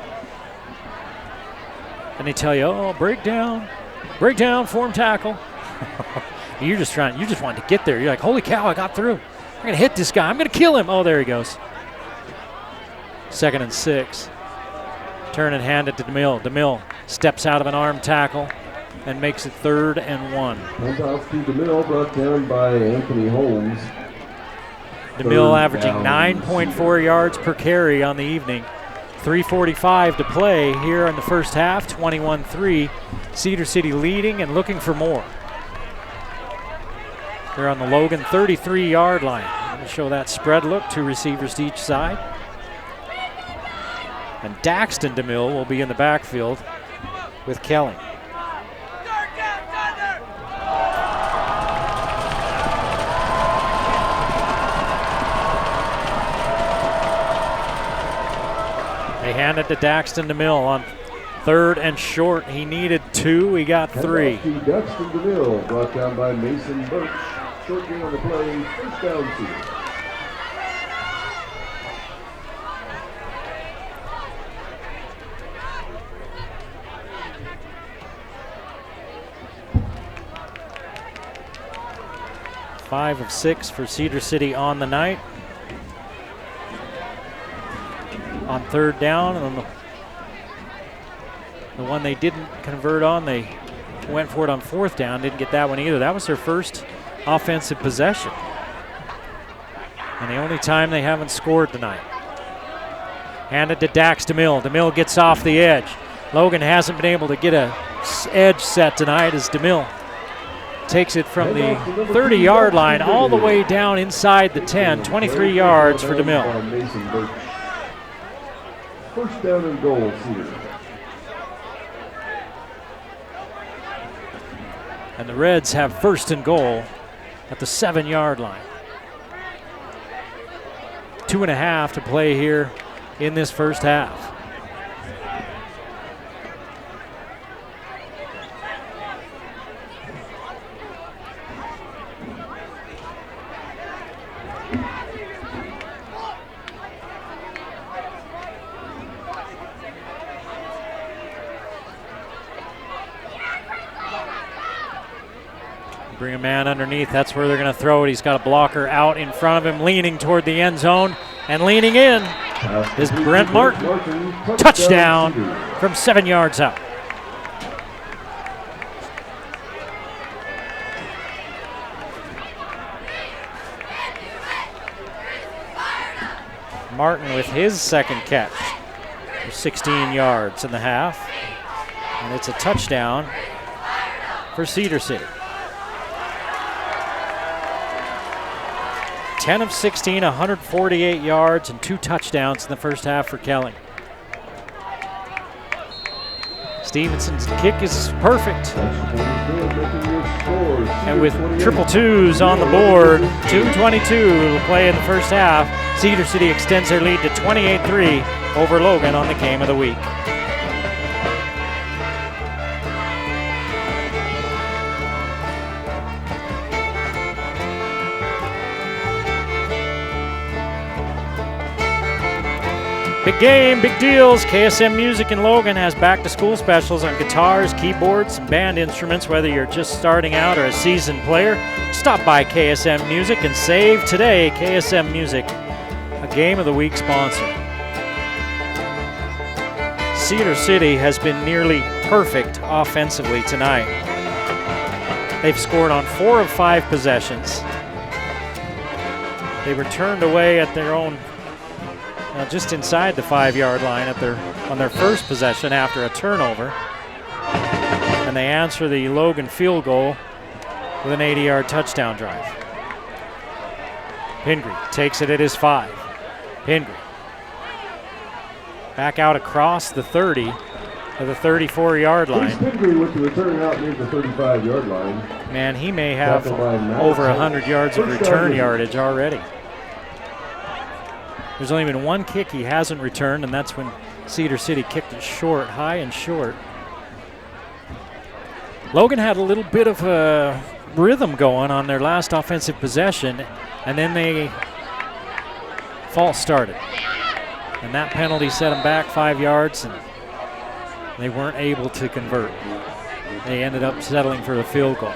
And they tell you, oh, break down, form tackle. you just wanted to get there. You're like, holy cow, I got through. I'm going to hit this guy. I'm going to kill him. Oh, there he goes. 2nd and 6. Turn and hand it to DeMille. DeMille steps out of an arm tackle and makes it 3rd and 1. Hand off to DeMille, brought down by Anthony Holmes. DeMille averaging 9.4 yards per carry on the evening. 3:45 to play here in the first half, 21-3. Cedar City leading and looking for more. They're on the Logan 33-yard line. I'm going to show that spread look, 2 receivers to each side. And Daxton DeMille will be in the backfield with Kelly. They hand it to Daxton DeMille on 3rd and short. He needed 2. He got 3. Daxton DeMille, brought down by Mason Birch. Short game on the play. First down, Cedar. Five of 6 for Cedar City on the night. on third down, and the one they didn't convert on, they went for it on fourth down, didn't get that one either. That was their first offensive possession, and the only time they haven't scored tonight. Handed to Dax DeMille. DeMille gets off the edge. Logan hasn't been able to get a edge set tonight as DeMille takes it from the 30-yard line all the way down inside the 10, 23 yards for DeMille. First down and goal, Cedar. And the Reds have first and goal at the 7-yard line. 2.5 to play here in this first half. Bring a man underneath. That's where they're going to throw it. He's got a blocker out in front of him, leaning toward the end zone. And leaning in is Brent Martin. Touchdown from 7 yards out. Martin with his second catch for 16 yards in the half. And it's a touchdown for Cedar City. 10 of 16, 148 yards, and 2 touchdowns in the first half for Kelly. Stevenson's kick is perfect. And with triple twos on the board, 2:22 to play in the first half, Cedar City extends their lead to 28-3 over Logan on the game of the week. Big game, big deals. KSM Music in Logan has back-to-school specials on guitars, keyboards, and band instruments. Whether you're just starting out or a seasoned player, stop by KSM Music and save today. KSM Music, a Game of the Week sponsor. Cedar City has been nearly perfect offensively tonight. They've scored on 4 of 5 possessions. They were turned away at their own just inside the 5-yard line on their first possession after a turnover. And they answer the Logan field goal with an 80-yard touchdown drive. Pingree takes it at his 5. Pingree back out across the 30 to the 34-yard line. Pingree with the return out near the 35-yard line. Man, he may have over 100 yards of return yardage already. There's only been one kick he hasn't returned, and that's when Cedar City kicked it short, high and short. Logan had a little bit of a rhythm going on their last offensive possession, and then they false started. And that penalty set them back 5 yards, and they weren't able to convert. They ended up settling for the field goal.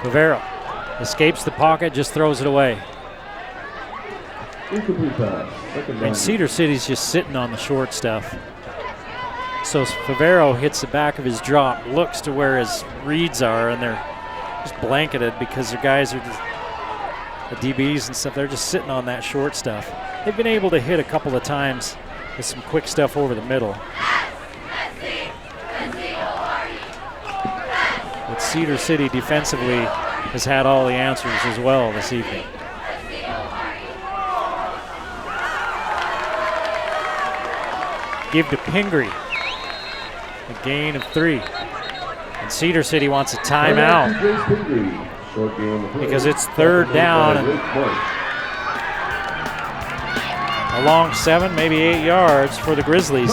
Rivera escapes the pocket, just throws it away. And Cedar City's just sitting on the short stuff. So Favero hits the back of his drop, looks to where his reads are, and they're just blanketed because their guys are just, the DBs and stuff, they're just sitting on that short stuff. They've been able to hit a couple of times with some quick stuff over the middle. But Cedar City defensively has had all the answers as well this evening. Give to Pingree. A gain of 3. And Cedar City wants a timeout because it's third down and a long 7, maybe 8 yards for the Grizzlies.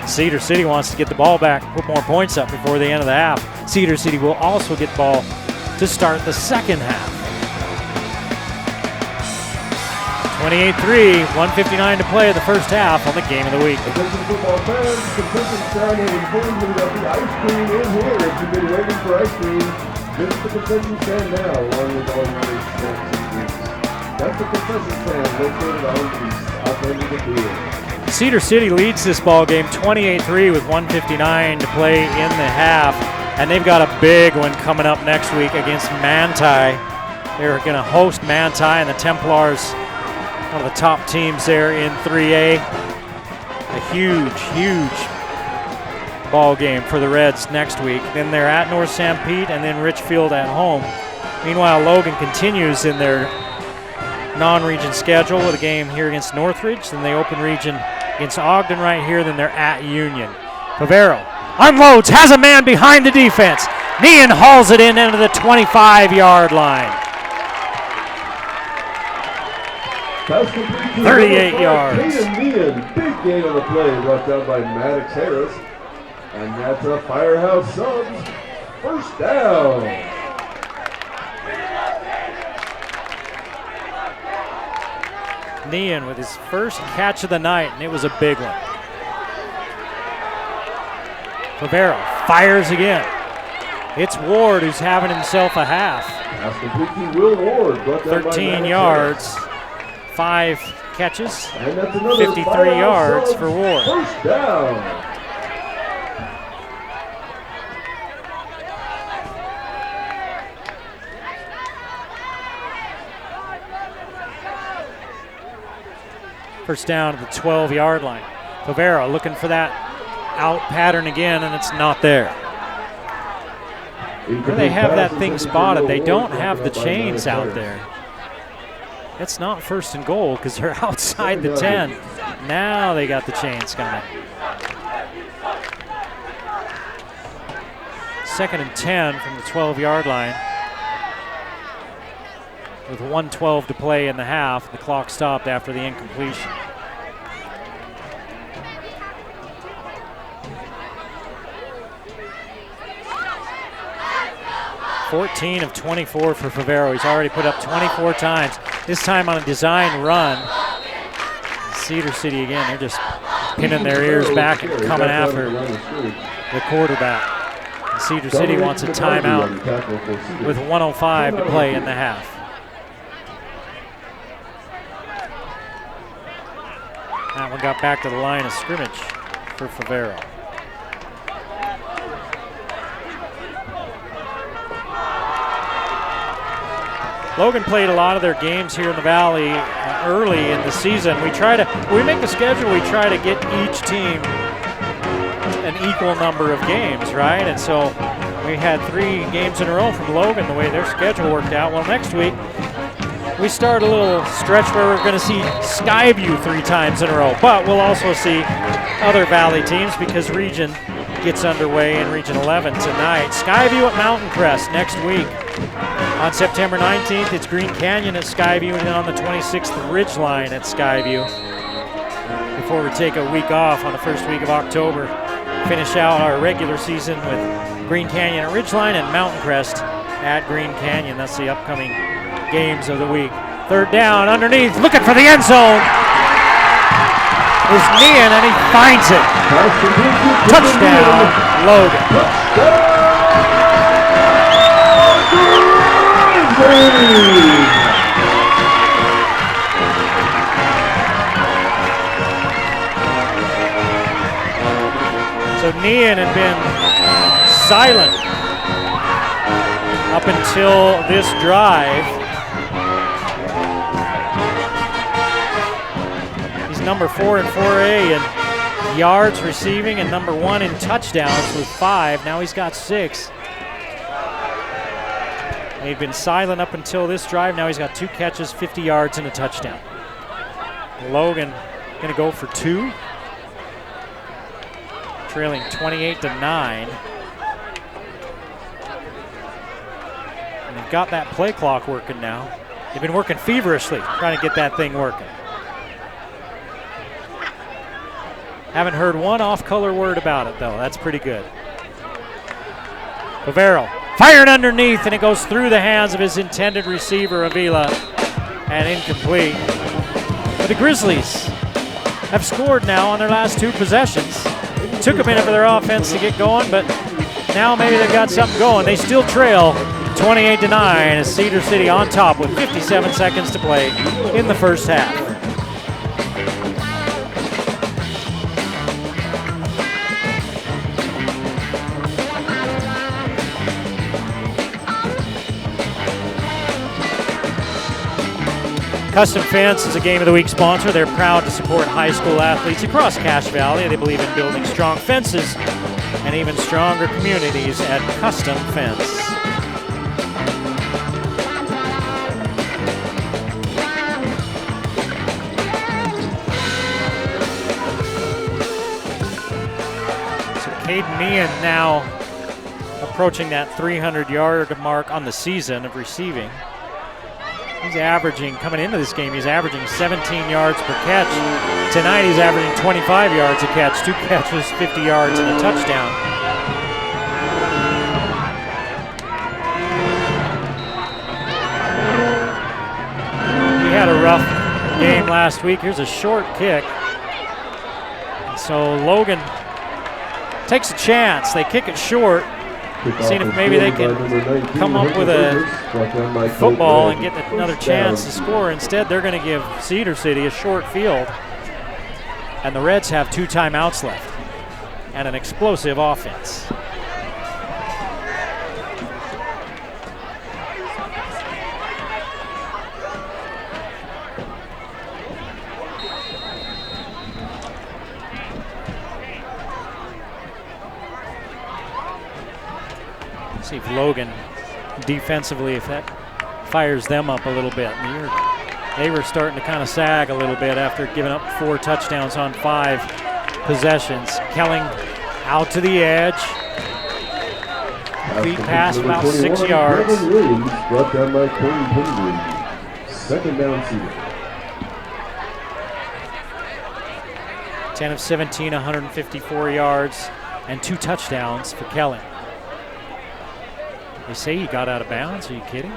Cedar City wants to get the ball back, put more points up before the end of the half. Cedar City will also get the ball to start the second half. 28-3, 1:59 to play in the first half on the game of the week. Attention football fans, concession stand has informed you that the ice cream is here. If you've been waiting for ice cream, visit the concession stand now, along with all your other snacks and drinks. That's the concession stand located on the south end of the field. Cedar City leads this ball game 28-3 with 1:59 to play in the half, and they've got a big one coming up next week against Manti. They're going to host Manti, and the Templars, one of the top teams there in 3A. A huge ball game for the Reds next week. Then they're at North St. Pete and then Richfield at home. Meanwhile, Logan continues in their non-region schedule with a game here against Northridge. Then they open region against Ogden right here. Then they're at Union. Favero unloads, has a man behind the defense. Nean hauls it in into the 25-yard line. 38 yards. Nean, big gain on the play, brought down by Maddox Harris. And that's a Firehouse Subs first down. Nean with his first catch of the night, and it was a big one. Favero fires again. It's Ward who's having himself a half. Pass complete to Will Ward, brought down by 13 Maddox yards, Harris. 5 catches, And that's another 53 Firehouse yards Subs for Ward. first down. First down to the 12-yard line. Favero looking for that out pattern again, and it's not there. Where they have that thing spotted, they don't have the chains out there. It's not first and goal because they're outside the 10. Now they got the chains coming. Second and 10 from the 12-yard line. With 1:12 to play in the half, the clock stopped after the incompletion. (14 of 24 for Favero. He's already put up 24 times. This time on a design run. Cedar City again, they're just pinning their ears back and coming after the quarterback. And Cedar City wants a timeout with 1:05 to play in the half. That one got back to the line of scrimmage for Favero. Logan played a lot of their games here in the Valley early in the season. We make the schedule, we try to get each team an equal number of games, right? And so we had 3 games in a row from Logan the way their schedule worked out. Well, next week, we start a little stretch where we're going to see Skyview 3 times in a row, but we'll also see other Valley teams because Region gets underway in Region 11 tonight. Skyview at Mountain Crest next week. On September 19th, it's Green Canyon at Skyview, and then on the 26th, Ridgeline at Skyview. Before we take a week off on the first week of October, finish out our regular season with Green Canyon at Ridgeline and Mountain Crest at Green Canyon. That's the upcoming games of the week. Third down, underneath, looking for the end zone. Is Nean, and he finds it. Touchdown, Logan. So Nean had been silent up until this drive. He's number 4 in 4A in yards receiving and number 1 in touchdowns with 5. Now he's got 6. He'd been silent up until this drive. Now he's got 2 catches, 50 yards, and a touchdown. Logan going to go for 2. Trailing 28-9. And they've got that play clock working now. They've been working feverishly, trying to get that thing working. Haven't heard one off-color word about it, though. That's pretty good. Favero fired underneath, and it goes through the hands of his intended receiver, Avila, and incomplete. But the Grizzlies have scored now on their last 2 possessions. Took a minute for their offense to get going, but now maybe they've got something going. They still trail 28-9 as Cedar City on top with 57 seconds to play in the first half. Custom Fence is a Game of the Week sponsor. They're proud to support high school athletes across Cache Valley. They believe in building strong fences and even stronger communities at Custom Fence. So Caden Meehan now approaching that 300-yard mark on the season of receiving. He's averaging, coming into this game, he's averaging 17 yards per catch. Tonight he's averaging 25 yards a catch, 2 catches, 50 yards, and a touchdown. He had a rough game last week. Here's a short kick. So Logan takes a chance. They kick it short. Seeing if maybe they can come up with a football and get another chance to score. Instead, they're going to give Cedar City a short field. And the Reds have 2 timeouts left and an explosive offense. See if Logan defensively, if that fires them up a little bit. They were starting to kind of sag a little bit after giving up 4 touchdowns on 5 possessions. Kelling out to the edge. Beat pass about 6 yards. Brought down by Cody Pingree. Second down Cedar. 10 of 17, 154 yards, and 2 touchdowns for Kelling. They say he got out of bounds. Are you kidding?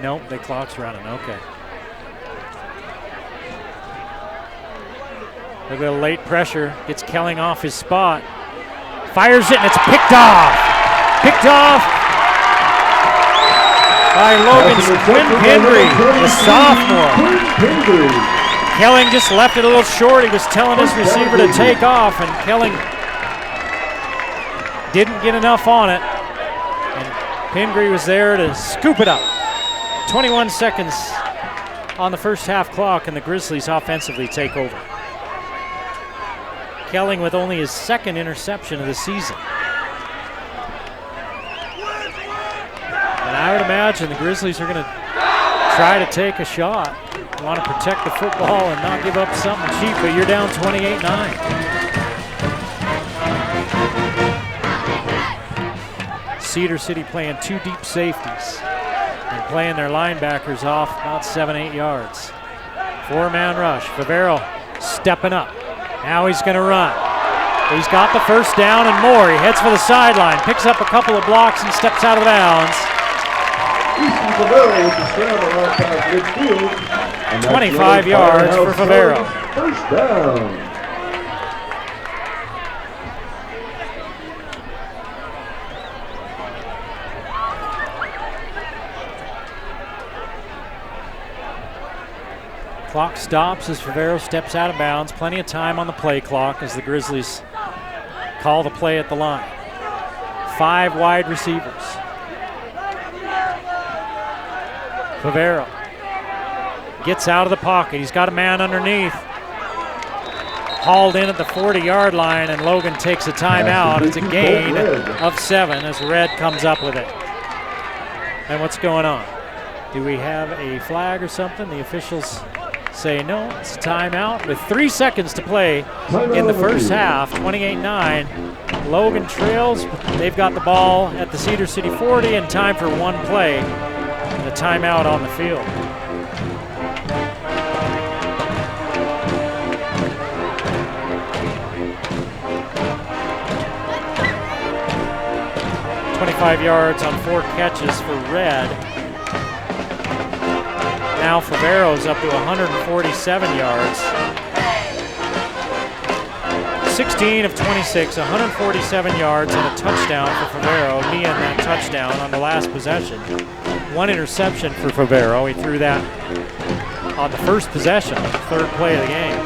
Nope, the clock's running. Okay. A little late pressure. Gets Kelling off his spot. Fires it, and it's picked off. Picked off by Logan's Quinn Pingree, the sophomore. Kelling just left it a little short. He was telling his receiver to take off, and Kelling didn't get enough on it. Pingree was there to scoop it up. 21 seconds on the first half clock, and the Grizzlies offensively take over. Kelling with only his 2nd interception of the season. And I would imagine the Grizzlies are going to try to take a shot. They want to protect the football and not give up something cheap, but you're down 28-9. Cedar City playing 2 deep safeties and playing their linebackers off about 7-8 yards. 4-man rush. Favero stepping up. Now he's going to run. He's got the first down and more. He heads for the sideline, picks up a couple of blocks and steps out of bounds. 25 yards for Favero. First down. Clock stops as Favero steps out of bounds. Plenty of time on the play clock as the Grizzlies call the play at the line. 5 wide receivers. Favero gets out of the pocket. He's got a man underneath. Hauled in at the 40-yard line, and Logan takes a timeout. It's a gain of 7 as Red comes up with it. And what's going on? Do we have a flag or something? The officials say no, it's a timeout with 3 seconds to play in the first half, 28-9. Logan trails. They've got the ball at the Cedar City 40 and time for 1 play and a timeout on the field. .25 yards on 4 catches for Red. Now Favero's up to 147 yards. 16 of 26, 147 yards and a touchdown for Favero. He had that touchdown on the last possession. One interception for Favero. He threw that on the first possession, the third play of the game.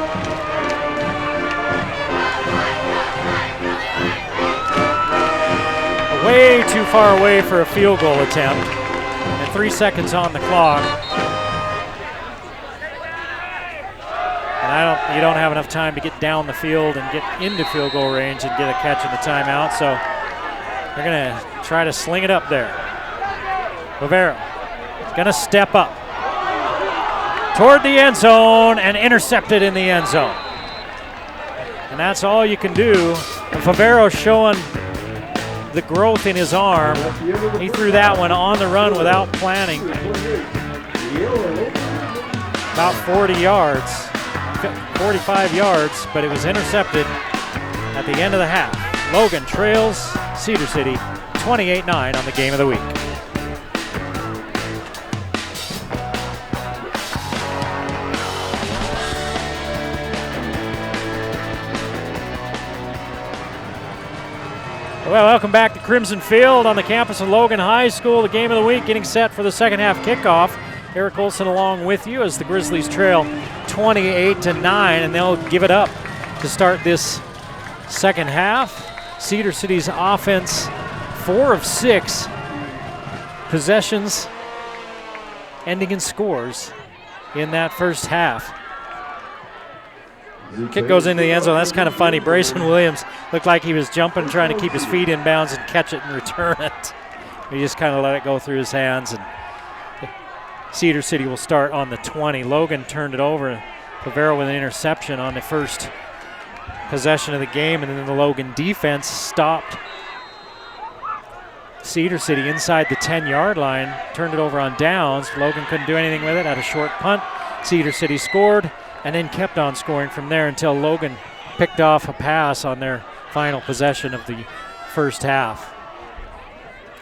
Way too far away for a field goal attempt. And 3 seconds on the clock. And you don't have enough time to get down the field and get into field goal range and get a catch in the timeout. So they're going to try to sling it up there. Favero is going to step up toward the end zone and intercepted in the end zone. And that's all you can do. And Favero showing the growth in his arm. He threw that one on the run without planning. About 40 yards, 45 yards, but it was intercepted at the end of the half. Logan trails Cedar City 28-9 on the game of the week. Well, welcome back to Crimson Field on the campus of Logan High School. The game of the week getting set for the second half kickoff. Eric Olson along with you as the Grizzlies trail 28-9, and they'll give it up to start this second half. Cedar City's offense, 4 of 6 possessions ending in scores in that first half. Kick goes into the end zone. That's kind of funny. Brayson Williams looked like he was jumping, trying to keep his feet in bounds and catch it and return it. He just kind of let it go through his hands, and Cedar City will start on the 20. Logan turned it over. Favero with an interception on the first possession of the game, and then the Logan defense stopped Cedar City inside the 10-yard line, turned it over on downs. Logan couldn't do anything with it, had a short punt. Cedar City scored, and then kept on scoring from there until Logan picked off a pass on their final possession of the first half.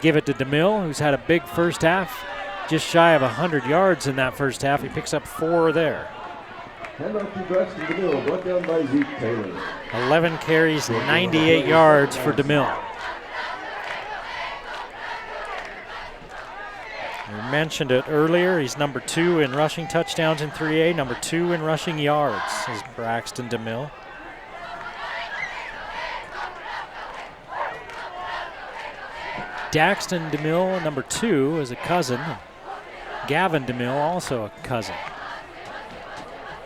Give it to DeMille, who's had a big first half, just shy of 100 yards in that first half. He picks up 4 there. Handoff to Braxton DeMille, brought down by Zeke Taylor. 11 carries, 98 yards for DeMille. We mentioned it earlier. He's number 2 in rushing touchdowns in 3A, number 2 in rushing yards is Braxton DeMille. Daxton DeMille, number 2, is a cousin. Gavin DeMille, also a cousin.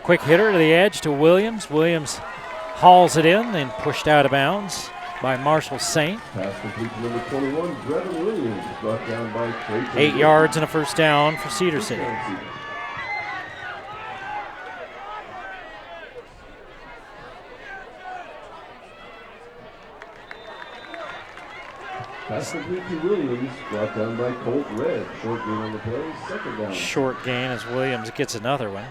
Quick hitter to the edge to Williams. Williams hauls it in, then pushed out of bounds by Marshall Saint. Pass complete to number 21, Brevin Williams, brought down by Clayton. 8 yards and a first down for Cedar City. Pass complete to Williams, brought down by Colt Red. Short gain on the play, second down. Short gain as Williams gets another one.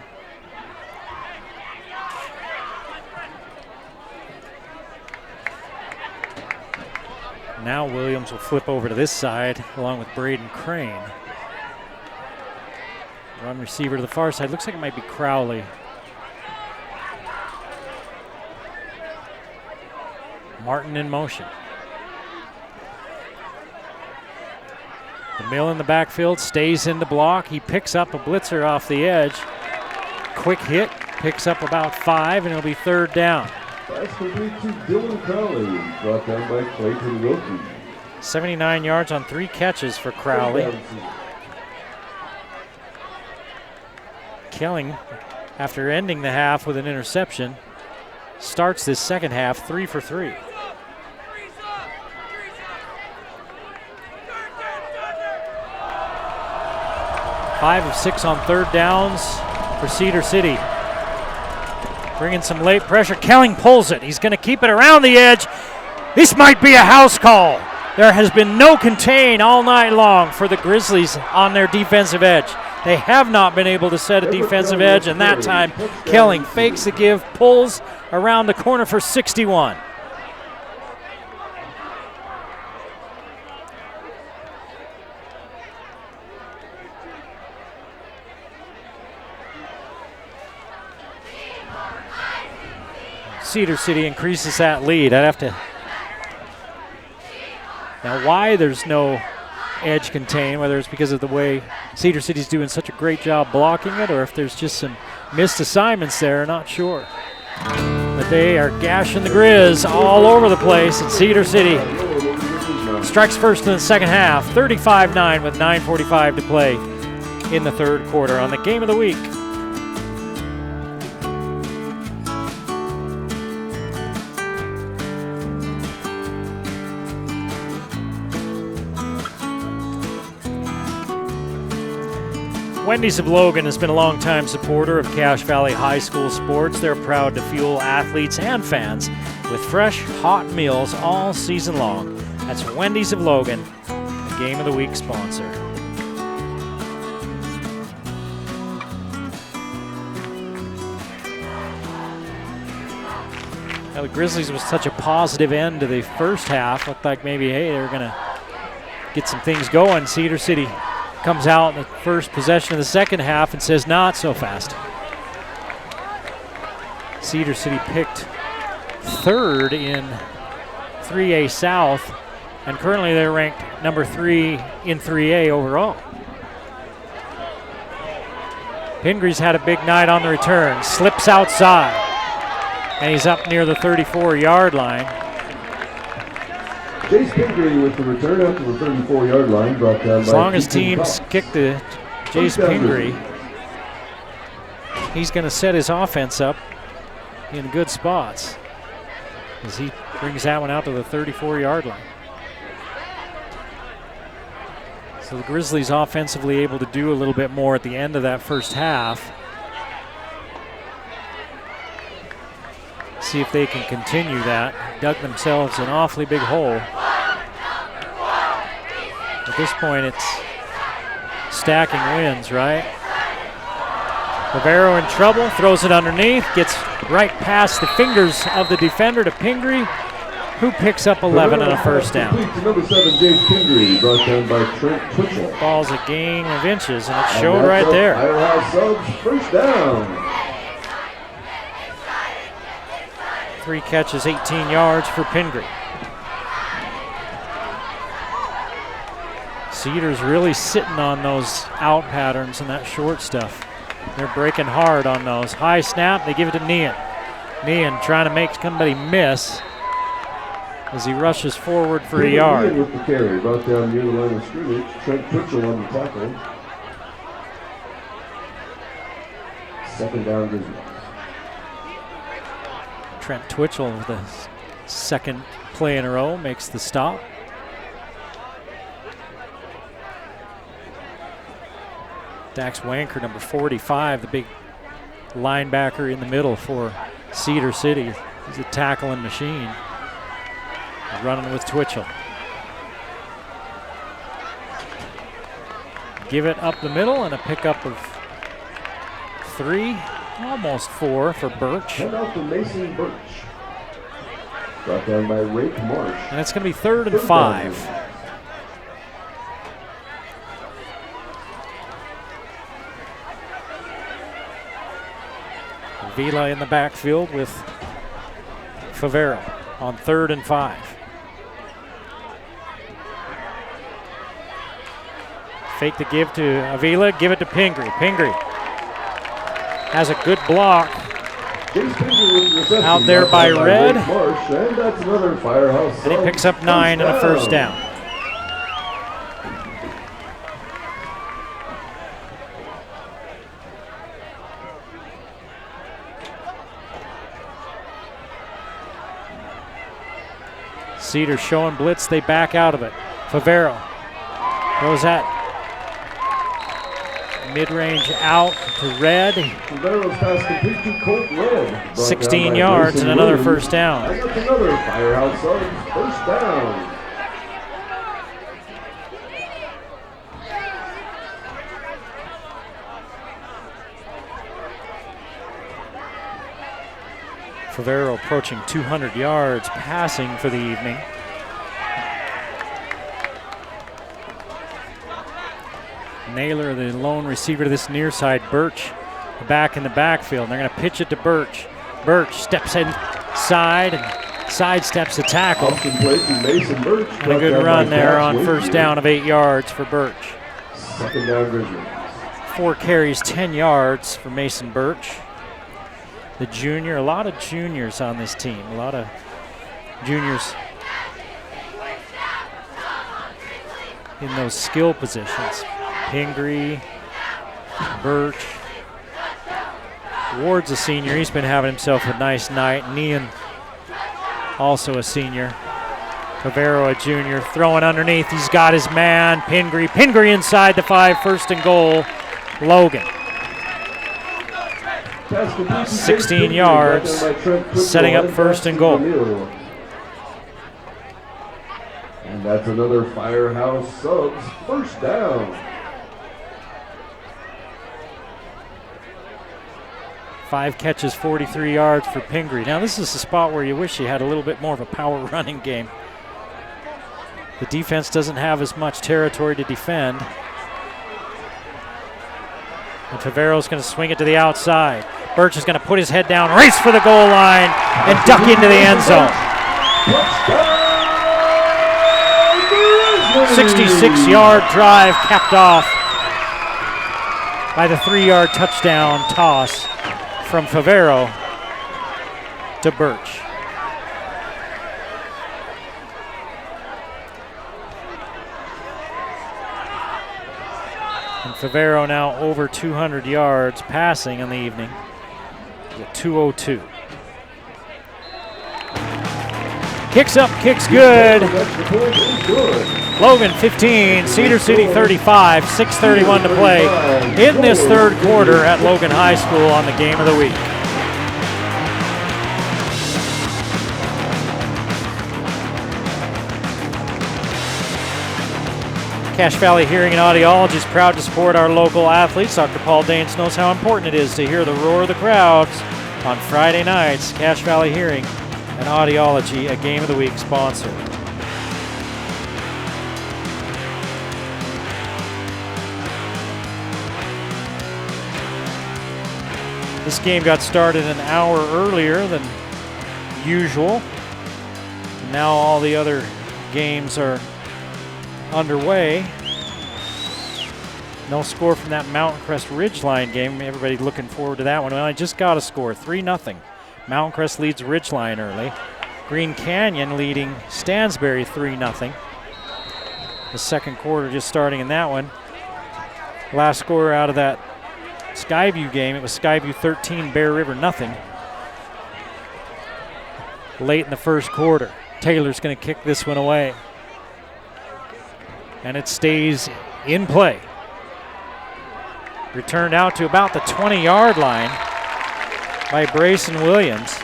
Now Williams will flip over to this side along with Braden Crane. Run receiver to the far side. Looks like it might be Crowley. Martin in motion. DeMille in the backfield, stays in the block. He picks up a blitzer off the edge. Quick hit, picks up about 5, and it'll be third down. Pass complete to Dylan Crowley, brought down by Clayton Wilkie. 79 yards on 3 catches for Crowley. Kelling, after ending the half with an interception, starts this second half 3 for 3. Five of 6 on third downs for Cedar City. Bringing some late pressure. Kelling pulls it. He's going to keep it around the edge. This might be a house call. There has been no contain all night long for the Grizzlies on their defensive edge. They have not been able to set a defensive edge, and that time Kelling fakes the give, pulls around the corner for 61. Cedar City increases that lead. I'd have to. Now, why there's no edge contain, whether it's because of the way Cedar City's doing such a great job blocking it, or if there's just some missed assignments there, not sure. But they are gashing the Grizz all over the place, and Cedar City strikes first in the second half, 35-9 with 9:45 to play in the third quarter on the Game of the Week. Wendy's of Logan has been a longtime supporter of Cache Valley High School sports. They're proud to fuel athletes and fans with fresh, hot meals all season long. That's Wendy's of Logan, the Game of the Week sponsor. Now the Grizzlies was such a positive end to the first half. Looked like maybe, hey, they're going to get some things going. Cedar City comes out in the first possession of the second half and says, not so fast. Cedar City picked third in 3A South, and currently they're ranked number 3 in 3A overall. Pingree's had a big night on the return, slips outside, and he's up near the 34-yard line. Jace Pingree with the return up to the 34-yard line, brought down as long as teams kick to Jace Pingree, he's going to set his offense up in good spots as he brings that one out to the 34-yard line. So the Grizzlies offensively able to do a little bit more at the end of that first half. See if they can continue that. Dug themselves an awfully big hole. At this point, it's stacking wins, right? Rivero in trouble, throws it underneath, gets right past the fingers of the defender to Pingree, who picks up 11 and a first down. Number 7, Jace Pingree, brought down by Trent Twitchell. Ball's a gain of inches, and it showed right there. Iowa Subs, first down. 3 catches, 18 yards for Pingree. Cedar's really sitting on those out patterns and that short stuff. They're breaking hard on those. High snap, they give it to Nean. Nean trying to make somebody miss as he rushes forward for a yard. With the carry, brought down near the line of scrimmage. Trent Twitchell on the tackle. Second down, Grizzlies. Trent Twitchell with the second play in a row makes the stop. Dax Wanker, number 45, the big linebacker in the middle for Cedar City. He's a tackling machine. Running with Twitchell. Give it up the middle and a pickup of 3, almost 4 for Birch. Head out to Mason Birch. Brought down by Rake Marsh. And it's going to be 3rd and 5. Vila in the backfield with Favero on 3rd and 5. Fake the give to Avila, give it to Pingree. Pingree has a good block out there by Red. And that's another Firehouse. And he picks up 9 and a first down. Cedar showing blitz, they back out of it. Favero goes at mid-range out to Red. Favero's pass complete to Colt Red. 16 yards and another first down. That's another Firehouse Subs first down. Favero approaching 200 yards passing for the evening. Naylor, the lone receiver to this near side. Birch back in the backfield. They're going to pitch it to Birch. Birch steps in side and sidesteps the tackle. Austin Blake and Mason Birch. And a good run there on first down of 8 yards for Birch. Second down, Grizzlies. 4 carries, 10 yards for Mason Birch. The junior, a lot of juniors on this team. A lot of juniors in those skill positions. Pingree, Birch. Ward's a senior. He's been having himself a nice night. Nean, also a senior. Favero, a junior, throwing underneath. He's got his man, Pingree. Pingree inside the 5, first and goal. Logan. 16 yards, setting up first and goal. And that's another Firehouse Subs first down. 5 catches, 43 yards for Pingree. Now this is a spot where you wish you had a little bit more of a power running game. The defense doesn't have as much territory to defend. And Favero's going to swing it to the outside. Birch is going to put his head down, race for the goal line, and duck into the end zone. 66-yard drive capped off by the 3-yard touchdown toss from Favero to Birch. And Favero now over 200 yards passing in the evening. At 2:02. Kicks up, kicks good. Logan 15, Cedar City 35, 6:31 to play in this third quarter at Logan High School on the Game of the Week. Cache Valley Hearing and Audiology is proud to support our local athletes. Dr. Paul Danes knows how important it is to hear the roar of the crowds on Friday nights. Cache Valley Hearing and Audiology, a Game of the Week sponsor. This game got started an hour earlier than usual. Now all the other games are underway. No score from that Mountain Crest Ridgeline game. Everybody looking forward to that one. Well, I just got a score, 3-0. Mountain Crest leads Ridgeline early. Green Canyon leading Stansbury 3-0. The second quarter just starting in that one. Last score out of that Skyview game, it was Skyview 13, Bear River nothing. Late in the first quarter, Taylor's going to kick this one away. And it stays in play. Returned out to about the 20-yard line by Brayson Williams.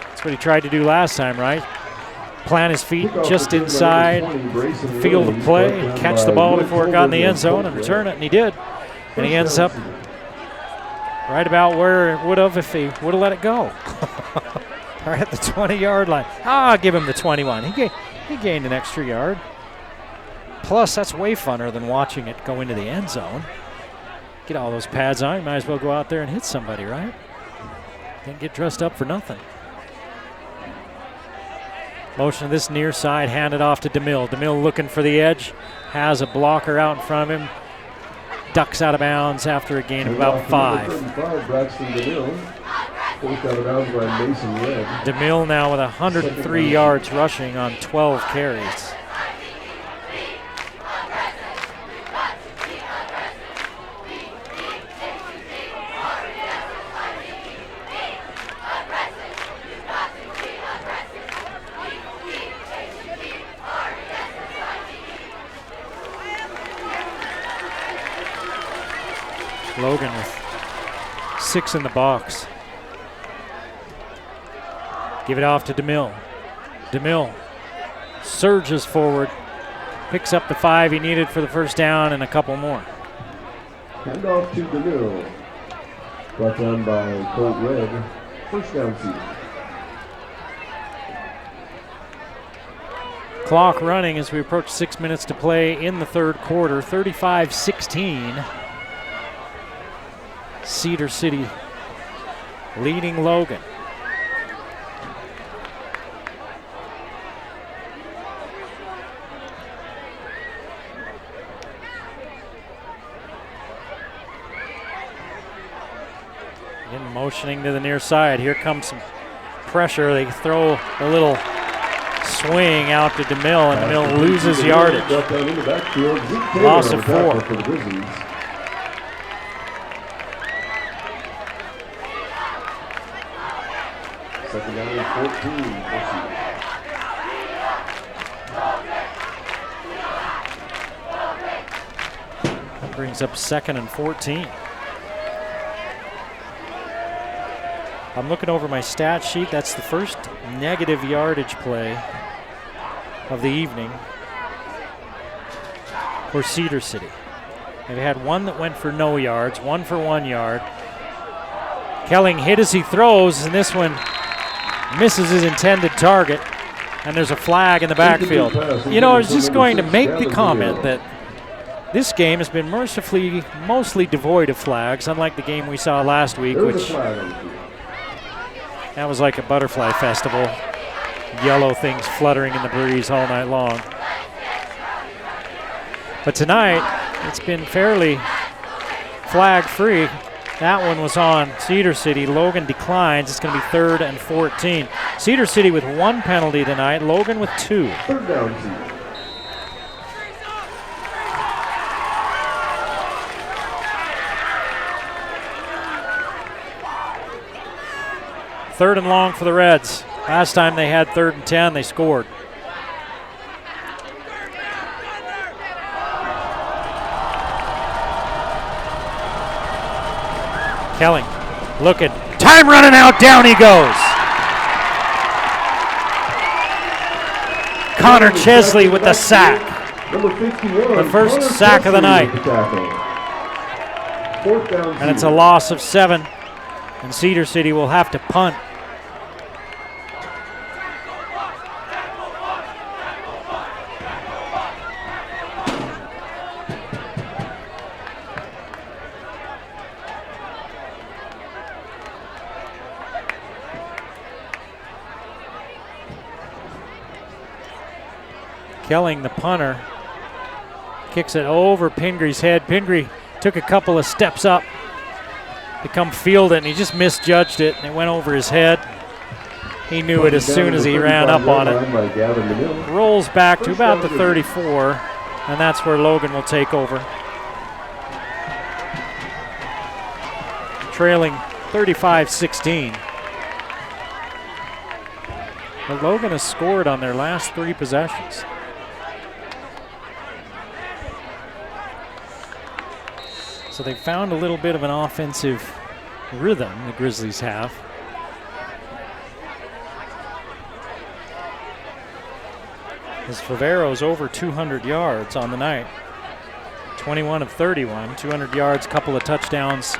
That's what he tried to do last time, right? Plant his feet just inside field of play and catch the ball before it got in the end zone and return it, and he did. And he ends up right about where it would have if he would have let it go. Right at the 20-yard line. I'll give him the 21. He gained an extra yard. Plus, that's way funner than watching it go into the end zone. Get all those pads on, you might as well go out there and hit somebody, right? Can't get dressed up for nothing. Motion to this near side, handed off to DeMille. DeMille looking for the edge, has a blocker out in front of him. Ducks out of bounds after a gain of about 5. DeMille now with 103 yards rushing on 12 carries. Logan with 6 in the box. Give it off to DeMille. DeMille surges forward, picks up the 5 he needed for the first down and a couple more. Hand off to DeMille. Brought down by Colt Red. First down Cedar. Clock running as we approach 6 minutes to play in the third quarter. 35-16. Cedar City leading Logan. Again, motioning to the near side. Here comes some pressure. They throw a little swing out to DeMille, and DeMille loses yardage. Loss of 4. Second down and 14. That brings up 2nd and 14. I'm looking over my stat sheet. That's the first negative yardage play of the evening for Cedar City. They've had one that went for no yards, one for 1 yard. Kelling hit as he throws, and this one misses his intended target, and there's a flag in the backfield. You know, I was just going to make the comment that this game has been mercifully mostly devoid of flags, unlike the game we saw last week, which that was like a butterfly festival. Yellow things fluttering in the breeze all night long. But tonight, it's been fairly flag-free. That one was on Cedar City. Logan declines. It's going to be 3rd and 14. Cedar City with 1 penalty tonight. Logan with 2. 3rd down, Cedar. Third and long for the Reds. Last time they had 3rd and 10, they scored. Kelling looking. Time running out. Down he goes. Connor Chesley with the sack. Number 51. The first sack of the night. 4th down, And it's a loss of 7. And Cedar City will have to punt. Kelling, the punter, kicks it over Pingree's head. Pingree took a couple of steps up to come field it, and he just misjudged it, and it went over his head. He knew it as soon as he ran up on it. Rolls back to about the 34, and that's where Logan will take over. Trailing 35-16. But Logan has scored on their last 3 possessions. So they found a little bit of an offensive rhythm, the Grizzlies have. As Favero's over 200 yards on the night. 21 of 31, 200 yards, couple of touchdowns,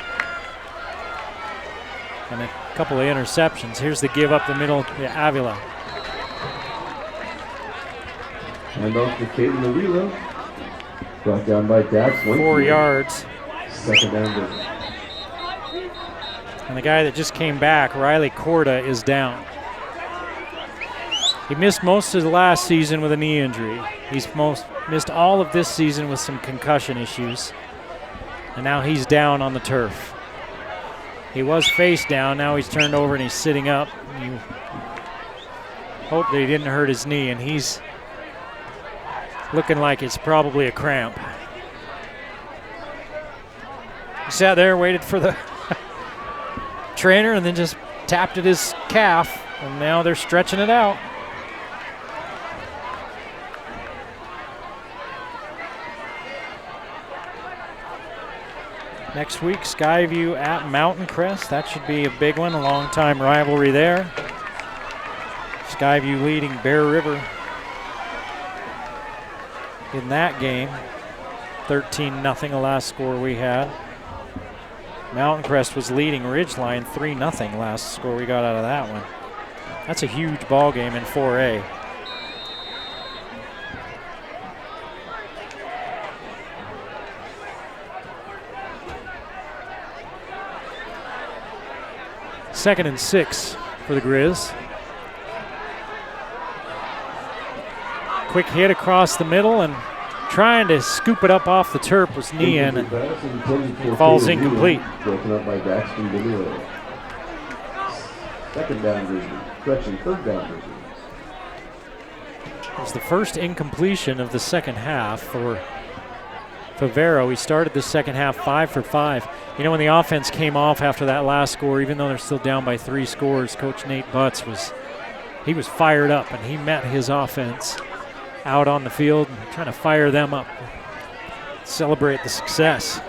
and a couple of interceptions. Here's the give up the middle to Avila. And off to Caden Avila. Brought down by Dax. 4 yards. Second down. And the guy that just came back, Riley Corda, is down. He missed most of the last season with a knee injury. He's missed all of this season with some concussion issues. And now he's down on the turf. He was face down, now he's turned over and he's sitting up. You hope that he didn't hurt his knee, and he's looking like it's probably a cramp. He sat there, waited for the trainer, and then just tapped at his calf, and now they're stretching it out. Next week, Skyview at Mountain Crest. That should be a big one, a long-time rivalry there. Skyview leading Bear River in that game. 13-0, the last score we had. Mountain Crest was leading Ridgeline 3-0, last score we got out of that one. That's a huge ball game in 4A. Second and 6 for the Grizz. Quick hit across the middle, and trying to scoop it up off the turf was Nian, and falls incomplete. Broken up by Daxton DeMille. Second down vision. Correction, third down vision. It was the first incompletion of the second half for Favero. He started the second half 5 for 5. You know, when the offense came off after that last score, even though they're still down by 3 scores, Coach Nate Butts was fired up, and he met his offense out on the field and trying to fire them up, celebrate the success.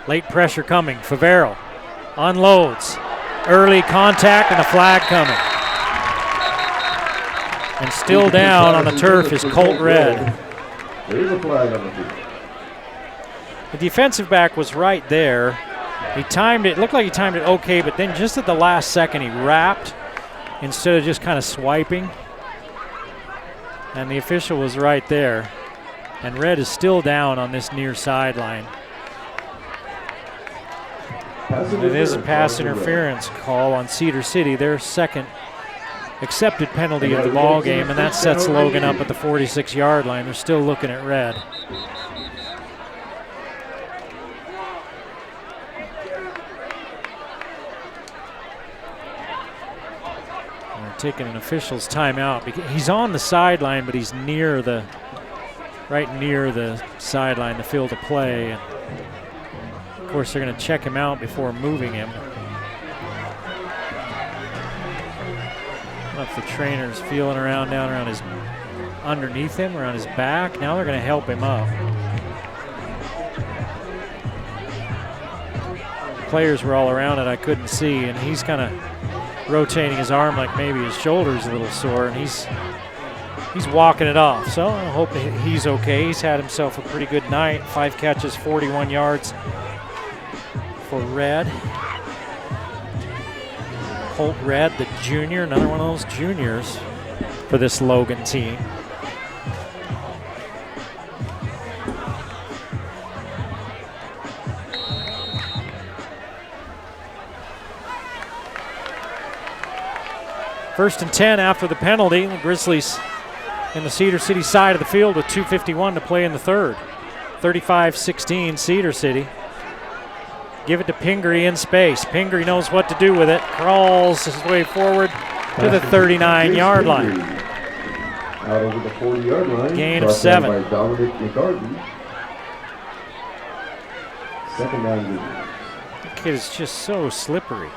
Late pressure coming. Favero unloads. Early contact and a flag coming. And still down on the turf is Colt Red. There's a flag on the field. The defensive back was right there. He timed it, looked like he timed it okay, but then just at the last second he wrapped instead of just kind of swiping. And the official was right there. And Red is still down on this near sideline. And it is a pass interference call on Cedar City, their second accepted penalty of the ball game, and that sets Logan up at the 46-yard line. They're still looking at Red. They're taking an official's timeout. He's on the sideline, but he's right near the sideline, the field of play. And of course, they're going to check him out before moving him. I don't know if the trainer's feeling around down around his, underneath him, around his back. Now they're going to help him up. Players were all around it, I couldn't see, and he's kind of rotating his arm like maybe his shoulder's a little sore, and he's walking it off. So I hope he's okay. He's had himself a pretty good night. 5 catches, 41 yards for Red. Colt Red, the junior, another one of those juniors for this Logan team. First and 10 after the penalty. The Grizzlies in the Cedar City side of the field with 2:51 to play in the third. 35-16 Cedar City. Give it to Pingree in space. Pingree knows what to do with it. Crawls his way forward to the 39-yard line. Out over the 40-yard line. Gain of 7. By Dominic McCarthy. Second down vision. The kid is just so slippery.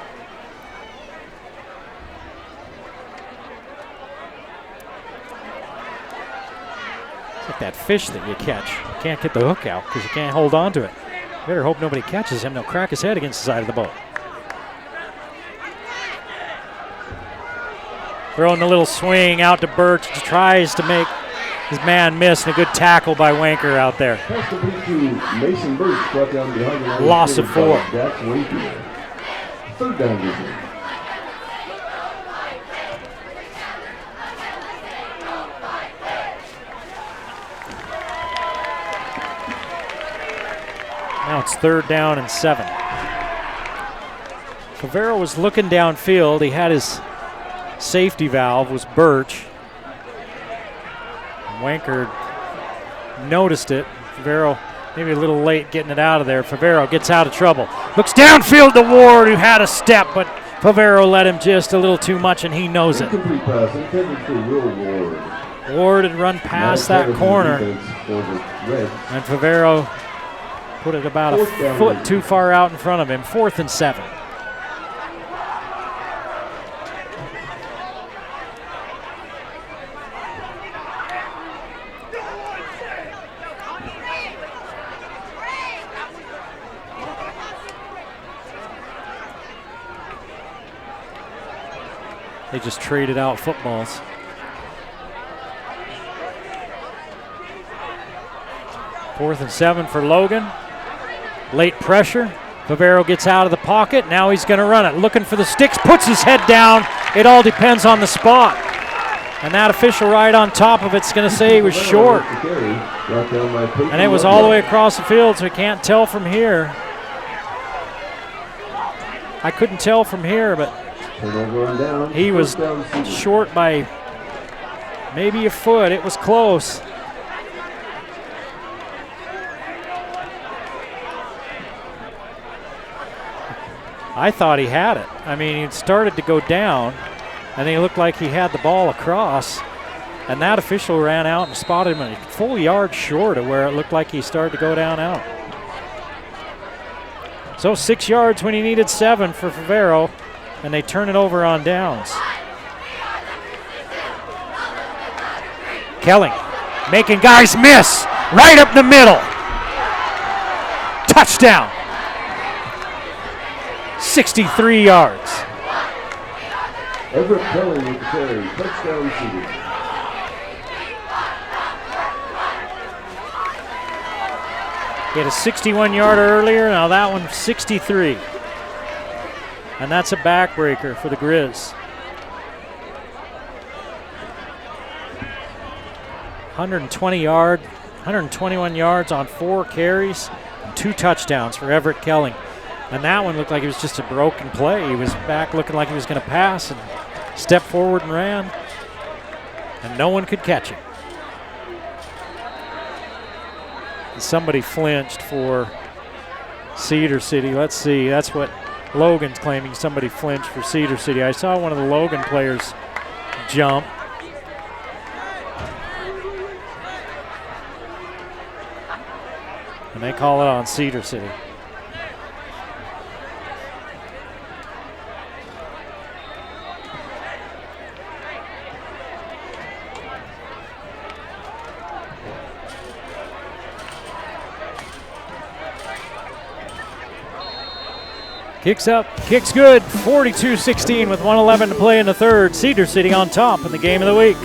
It's like that fish that you catch. You can't get the hook out because you can't hold on to it. Better hope nobody catches him. They'll crack his head against the side of the boat. Throwing the little swing out to Birch. Tries to make his man miss. And a good tackle by Wanker out there. Mason Birch brought down behind the line. Loss of 4. Third down vision. Now it's 3rd down and 7. Favero was looking downfield. He had his safety valve, was Birch. Wanker noticed it. Favero maybe a little late getting it out of there. Favero gets out of trouble. Looks downfield to Ward, who had a step, but Favero let him just a little too much, and he knows it. Ward had run past that corner. And Favero put it about a foot too far out in front of him. 4th and 7. They just traded out footballs. Fourth and 7 for Logan. Late pressure. Favero gets out of the pocket. Now he's going to run it. Looking for the sticks. Puts his head down. It all depends on the spot. And that official right on top of it's going to say he was short. And it was all the way across the field, so we can't tell from here. I couldn't tell from here, but he was short by maybe a foot. It was close. I thought he had it. I mean, he started to go down, and he looked like he had the ball across, and that official ran out and spotted him a full yard short of where it looked like he started to go down out. So 6 yards when he needed 7 for Favero, and they turn it over on downs. Kelling making guys miss right up the middle. Touchdown. 63 yards. Everett Kelly with the carry. Touchdown Cedar. He had a 61-yarder earlier, now that one 63. And that's a backbreaker for the Grizz. 121 yards on 4 carries, 2 touchdowns for Everett Kelling. And that one looked like it was just a broken play. He was back looking like he was going to pass and stepped forward and ran, and no one could catch him. Somebody flinched for Cedar City. Let's see. That's what Logan's claiming. Somebody flinched for Cedar City. I saw one of the Logan players jump. And they call it on Cedar City. Kicks up, kicks good, 42-16 with 1:11 to play in the third. Cedar City on top in the game of the week.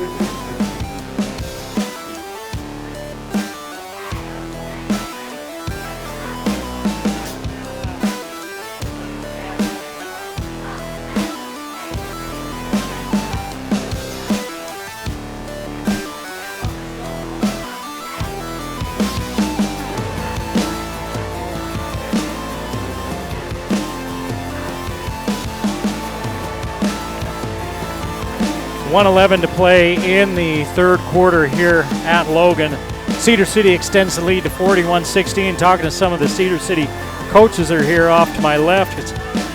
.11 to play in the third quarter here at Logan. Cedar City extends the lead to 41-16. Talking to some of the Cedar City coaches that are here off to my left.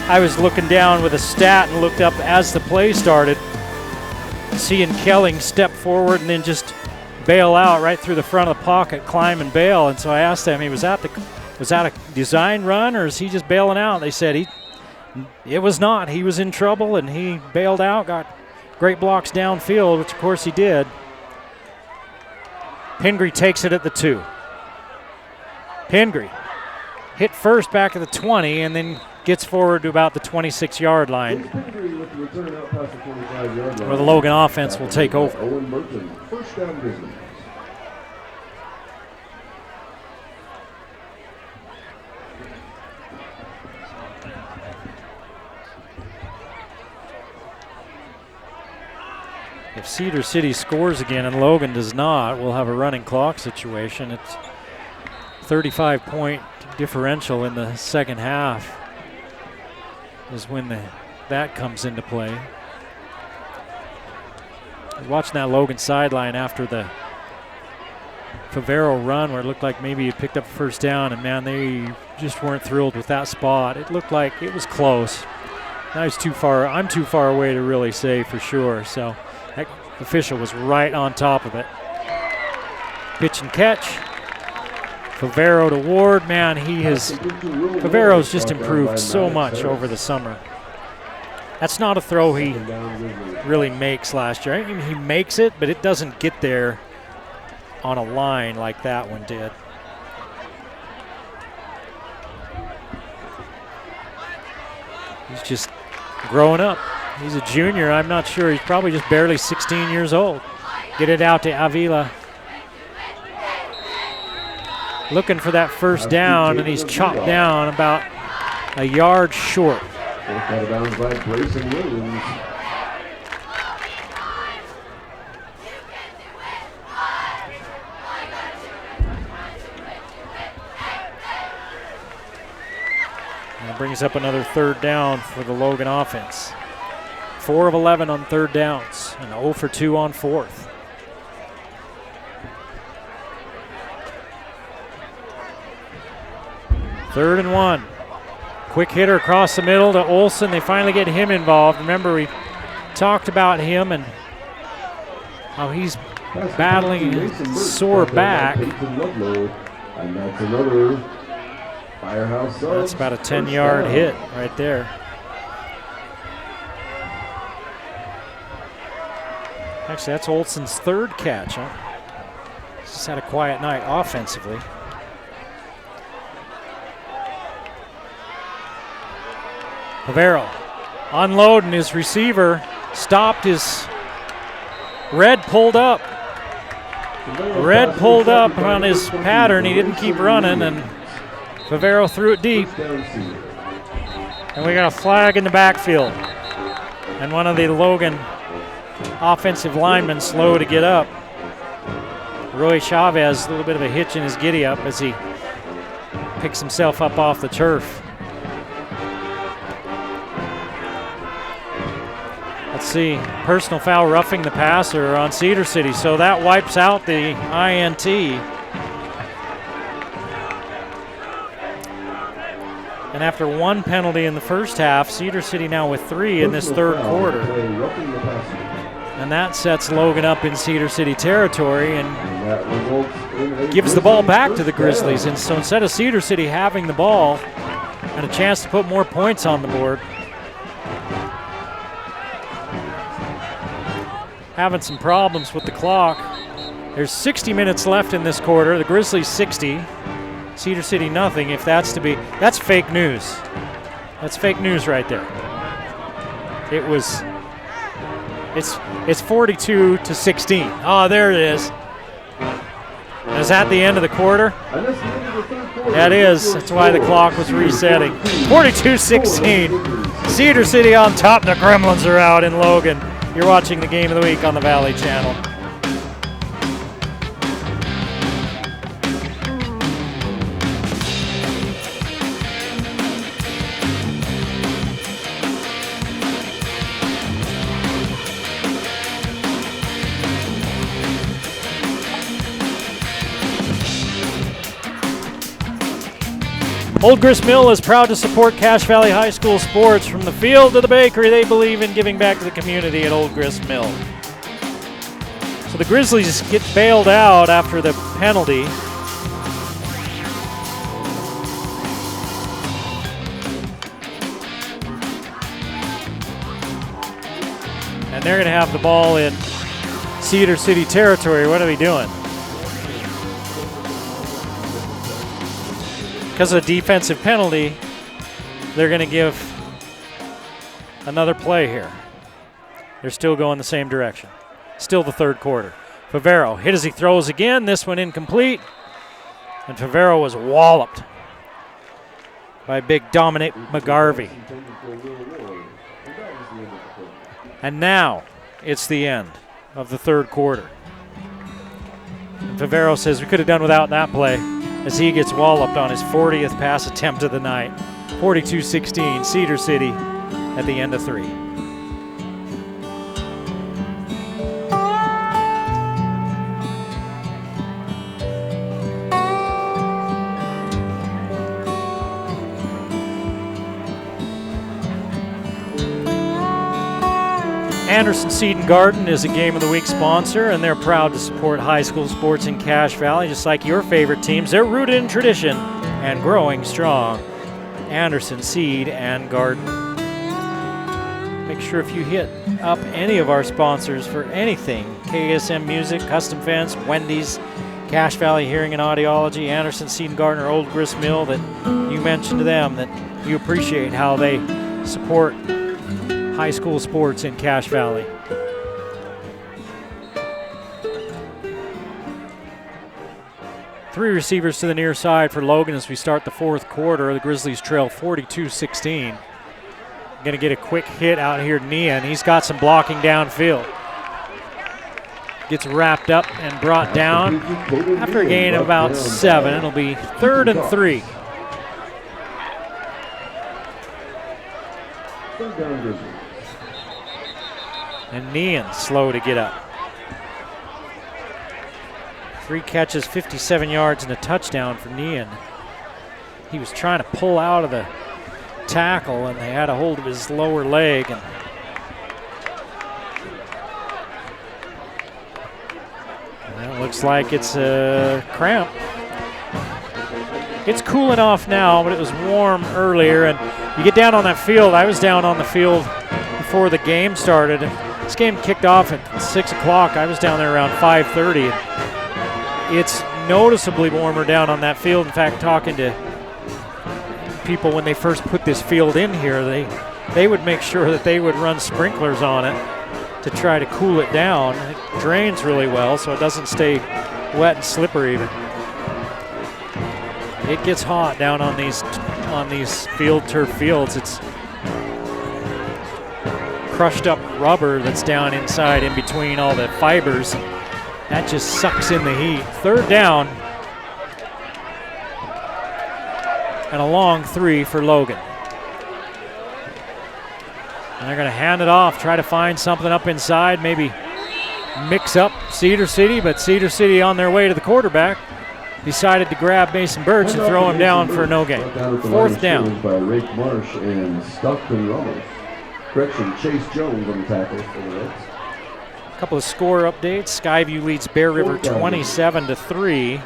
I was looking down with a stat and looked up as the play started, seeing Kelling step forward and then just bail out right through the front of the pocket, climb and bail. And so I asked them, was that a design run or is he just bailing out? They said it was not. He was in trouble and he bailed out, got great blocks downfield, which of course he did. Pingree takes it at the 2. Pingree hit first back at the 20 and then gets forward to about the 26-yard line, where the Logan offense will take over. Owen Merton, first down business. If Cedar City scores again and Logan does not, we'll have a running clock situation. It's 35-point differential in the second half is when that comes into play. Watching that Logan sideline after the Favero run where it looked like maybe he picked up a first down, and man, they just weren't thrilled with that spot. It looked like it was close. I'm too far away to really say for sure, so that official was right on top of it. Pitch and catch. Favero to Ward. Man, Favero's just improved so much over the summer. That's not a throw he really makes last year. I mean, he makes it, but it doesn't get there on a line like that one did. He's just growing up. He's a junior. I'm not sure. He's probably just barely 16 years old. Get it out to Avila. Looking for that first down, and he's chopped down about a yard short. Out of bounds by Grayson Williams. And it brings up another third down for the Logan offense. 4 of 11 on third downs and 0 for 2 on fourth. Third and 1. Quick hitter across the middle to Olson. They finally get him involved. Remember, we talked about him and how he's battling a sore back. And that's another Firehouse. That's about a 10-yard hit right there. Actually, that's Olson's third catch, huh? He's just had a quiet night offensively. Favero unloading his receiver, stopped his Red pulled up. Red pulled up on his pattern. He didn't keep running, and Favero threw it deep. And we got a flag in the backfield. And one of the Logan offensive linemen slow to get up. Roy Chavez, a little bit of a hitch in his giddy up as he picks himself up off the turf. Let's see, personal foul roughing the passer on Cedar City, so that wipes out the INT. And after one penalty in the first half, Cedar City now with 3 in this third quarter. And that sets Logan up in Cedar City territory and gives the ball back to the Grizzlies. And so instead of Cedar City having the ball and a chance to put more points on the board, having some problems with the clock. There's 60 minutes left in this quarter. The Grizzlies 60, Cedar City nothing. If that's to be, that's fake news. That's fake news right there. It's 42-16. Oh, there it is. Is that the end of the quarter? That is. That's why the clock was resetting. 42-16. Cedar City on top. The Gremlins are out in Logan. You're watching the Game of the Week on the Valley Channel. Old Grist Mill is proud to support Cache Valley High School sports. From the field to the bakery, they believe in giving back to the community at Old Grist Mill. So the Grizzlies get bailed out after the penalty. And they're going to have the ball in Cedar City territory. What are they doing? Because of a defensive penalty, they're going to give another play here. They're still going the same direction. Still the third quarter. Favero hit as he throws again. This one incomplete. And Favero was walloped by big Dominic McGarvey. And now it's the end of the third quarter. And Favero says we could have done without that play, as he gets walloped on his 40th pass attempt of the night. 42-16, Cedar City at the end of 3. Anderson Seed and Garden is a Game of the Week sponsor, and they're proud to support high school sports in Cache Valley, just like your favorite teams. They're rooted in tradition and growing strong. Anderson Seed and Garden. Make sure if you hit up any of our sponsors for anything, KSM Music, Custom Fence, Wendy's, Cache Valley Hearing and Audiology, Anderson Seed and Garden, or Old Grist Mill, that you mention to them that you appreciate how they support high school sports in Cache Valley. Three receivers to the near side for Logan as we start the fourth quarter. The Grizzlies trail 42-16. Going to get a quick hit out here to Nian. He's got some blocking downfield. Gets wrapped up and brought down after a gain of about 7. It'll be 3rd and 3. And Nian slow to get up. 3 catches, 57 yards, and a touchdown for Nian. He was trying to pull out of the tackle, and they had a hold of his lower leg. And it looks like it's a cramp. It's cooling off now, but it was warm earlier. And you get down on that field. I was down on the field before the game started. This game kicked off at 6 o'clock. I was down there around 5:30. It's noticeably warmer down on that field. In fact, talking to people when they first put this field in here, they would make sure that they would run sprinklers on it to try to cool it down. It drains really well, so it doesn't stay wet and slippery. But it gets hot down on these field turf fields. It's crushed up rubber that's down inside in between all the fibers. That just sucks in the heat. Third down. And a long 3 for Logan. And they're going to hand it off, try to find something up inside, maybe mix up Cedar City, but Cedar City on their way to the quarterback decided to grab Mason Birch and throw him down for no gain. Fourth down. By Rake Marsh and Stockton Ramos. Correction, Chase Jones on the tackle for the Reds. A couple of score updates. Skyview leads Bear River 27-3,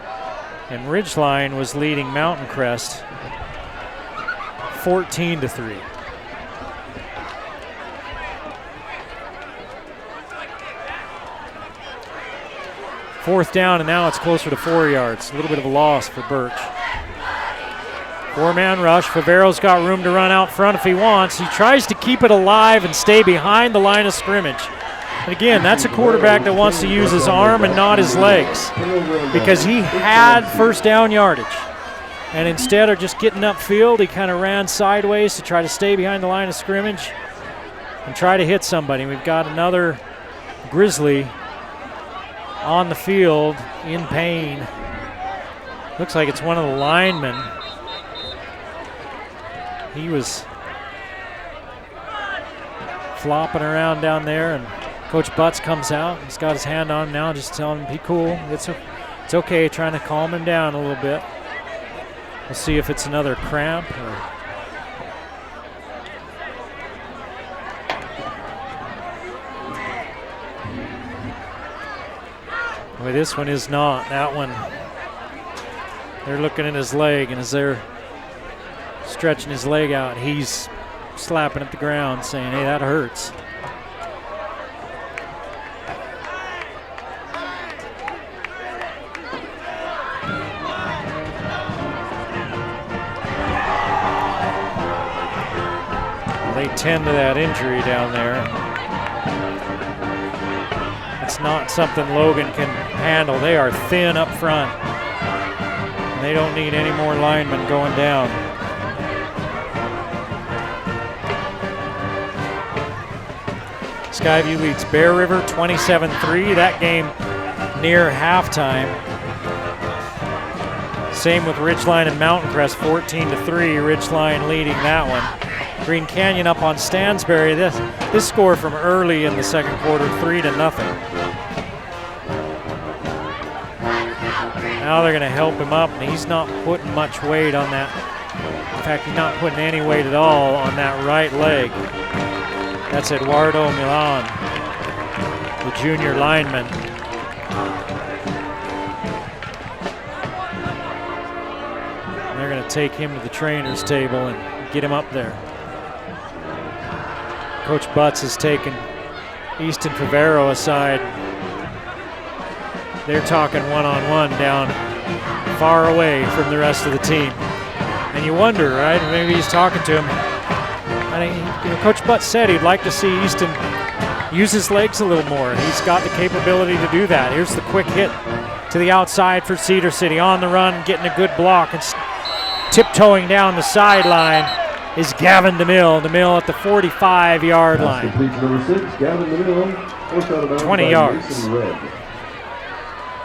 and Ridgeline was leading Mountain Crest 14-3. Fourth down, and now it's closer to 4 yards. A little bit of a loss for Birch. Four-man rush. Favero's got room to run out front if he wants. He tries to keep it alive and stay behind the line of scrimmage. And again, that's a quarterback that wants to use his arm and not his legs, because he had first down yardage. And instead of just getting upfield, he kind of ran sideways to try to stay behind the line of scrimmage and try to hit somebody. We've got another Grizzly on the field in pain. Looks like it's one of the linemen. He was flopping around down there, and Coach Butts comes out. He's got his hand on him now, just telling him, be cool. It's okay, trying to calm him down a little bit. We'll see if it's another cramp. Boy, this one is not. That one, they're looking at his leg, and as they're stretching his leg out, he's slapping at the ground saying, hey, that hurts. They tend to that injury down there. It's not something Logan can handle. They are thin up front. And they don't need any more linemen going down. Skyview leads Bear River 27-3. That game near halftime. Same with Ridgeline and Mountain Crest, 14-3. Ridgeline leading that one. Green Canyon up on Stansbury. This score from early in the second quarter, 3-0. Now they're going to help him up, and he's not putting much weight on that. In fact, he's not putting any weight at all on that right leg. That's Eduardo Milan, the junior lineman. And they're going to take him to the trainer's table and get him up there. Coach Butts has taken Easton Favero aside. They're talking one-on-one down far away from the rest of the team. And you wonder, right? Maybe he's talking to him. Coach Butts said he'd like to see Easton use his legs a little more. He's got the capability to do that. Here's the quick hit to the outside for Cedar City. On the run, getting a good block. And tiptoeing down the sideline is Gavin DeMille. DeMille at the 45-yard line. Number 6, Gavin DeMille. 20 yards.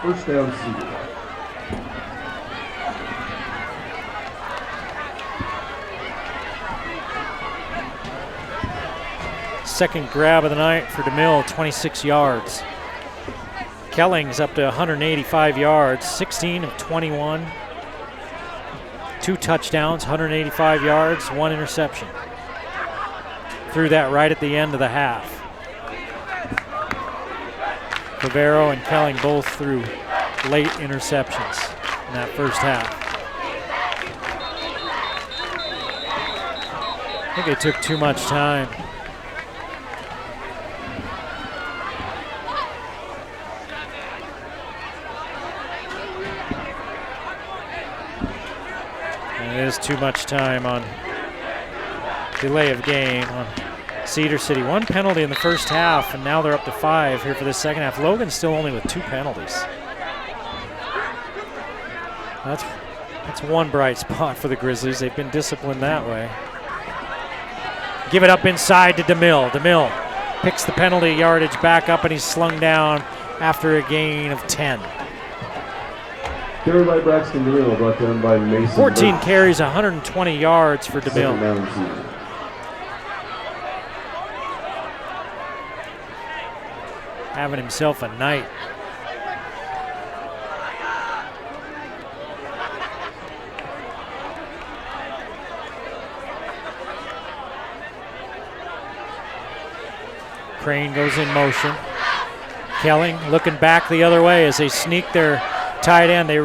First down, Cedar. Second grab of the night for DeMille, 26 yards. Kelling's up to 185 yards, 16 of 21. 2 touchdowns, 185 yards, 1 interception. Threw that right at the end of the half. Favero and Kelling both threw late interceptions in that first half. I think they took too much time. And it is too much time on delay of game on Cedar City. 1 penalty in the first half, and now they're up to 5 here for the second half. Logan's still only with 2 penalties. That's one bright spot for the Grizzlies. They've been disciplined that way. Give it up inside to DeMille. DeMille picks the penalty yardage back up, and he's slung down after a gain of 10. Carry by Braxton DeMille, brought down by Mason. 14 carries, 120 yards for DeMille. Having himself a night. Crane goes in motion. Kelling looking back the other way as they sneak their tight end. They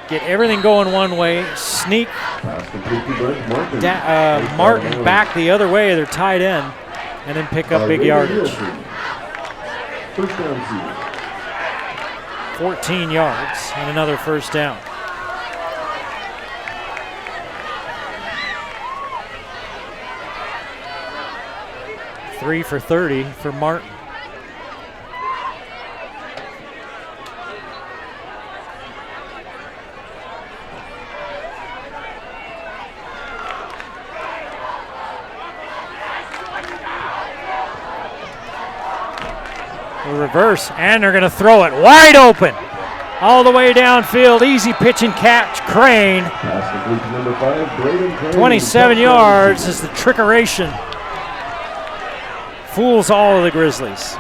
get everything going one way, sneak Martin back the other way, their tight end, and then pick up big yardage. 14 yards and another first down. Three for 30 for Martin. The reverse, and they're going to throw it wide open. All the way downfield, easy pitch and catch, Crane. 27 yards is the trickeration. Fools all of the Grizzlies.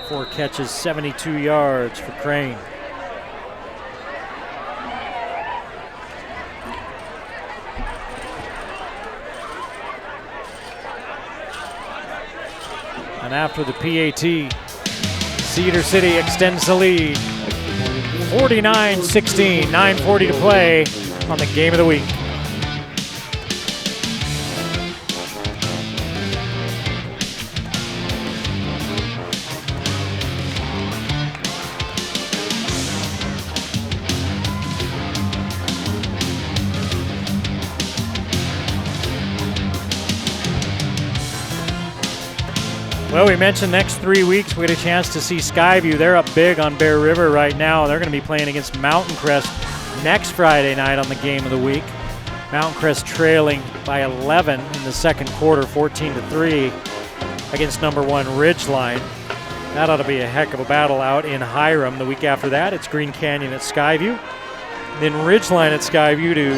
Four catches, 72 yards for Crane. And after the PAT, Cedar City extends the lead. 49-16, 9:40 to play on the game of the week. Well, we mentioned next 3 weeks we get a chance to see Skyview. They're up big on Bear River right now. They're going to be playing against Mountain Crest next Friday night on the game of the week. Mountain Crest trailing by 11 in the second quarter, 14-3 against number 1 Ridgeline. That ought to be a heck of a battle out in Hiram. The week after that, it's Green Canyon at Skyview. Then Ridgeline at Skyview to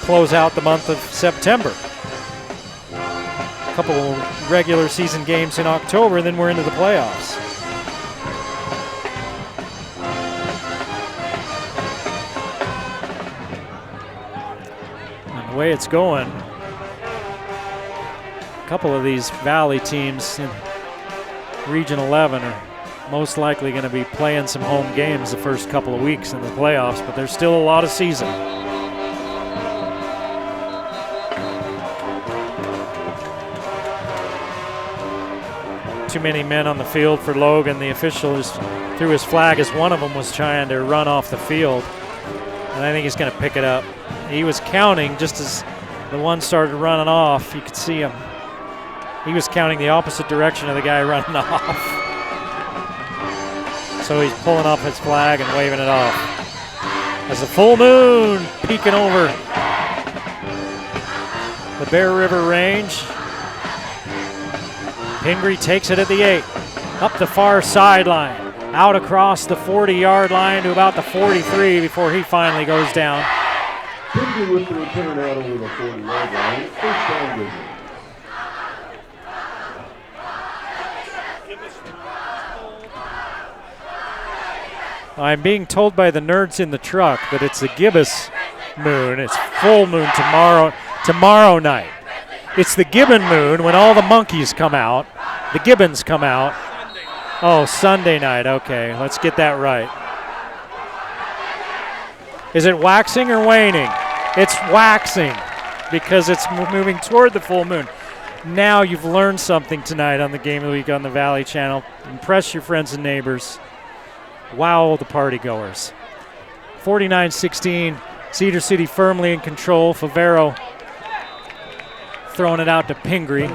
close out the month of September. Couple of regular season games in October, and then we're into the playoffs. And the way it's going, a couple of these Valley teams in Region 11 are most likely going to be playing some home games the first couple of weeks in the playoffs, but there's still a lot of season. Too many men on the field for Logan. The official just threw his flag as one of them was trying to run off the field. And I think he's going to pick it up. He was counting just as the one started running off. You could see him. He was counting the opposite direction of the guy running off. So he's pulling off his flag and waving it off. As the full moon peeking over the Bear River Range. Pingree takes it at the 8, up the far sideline, out across the 40-yard line to about the 43 before he finally goes down. Pingree with the return out over the 40-yard line. First down business. I'm being told by the nerds in the truck that it's the gibbous moon. It's full moon tomorrow night. It's the gibbon moon when all the monkeys come out. The gibbons come out. Oh, Sunday night. Okay, let's get that right. Is it waxing or waning? It's waxing because it's moving toward the full moon. Now you've learned something tonight on the Game of the Week on the Valley Channel. Impress your friends and neighbors. Wow, the party goers. 49-16, Cedar City firmly in control. Favero throwing it out to Pingree.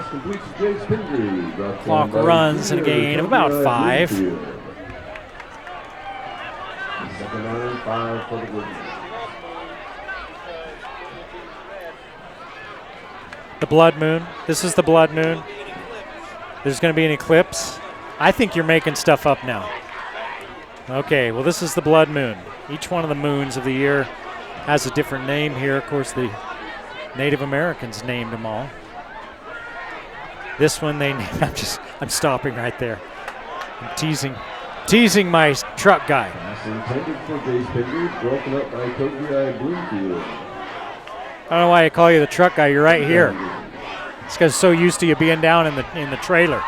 Clock runs in a gain of about 5. Second down and 5 for the Woodlands. The blood moon. This is the blood moon. There's going to be an eclipse. I think you're making stuff up now. Okay, well, this is the blood moon. Each one of the moons of the year has a different name here. Of course, the Native Americans named them all. This one they named, I'm stopping right there. I'm teasing my truck guy. Pass intended for Jace Pingree, broken up by Togi Bloomfield. I don't know why I call you the truck guy. You're right here. It's because so used to you being down in the trailer.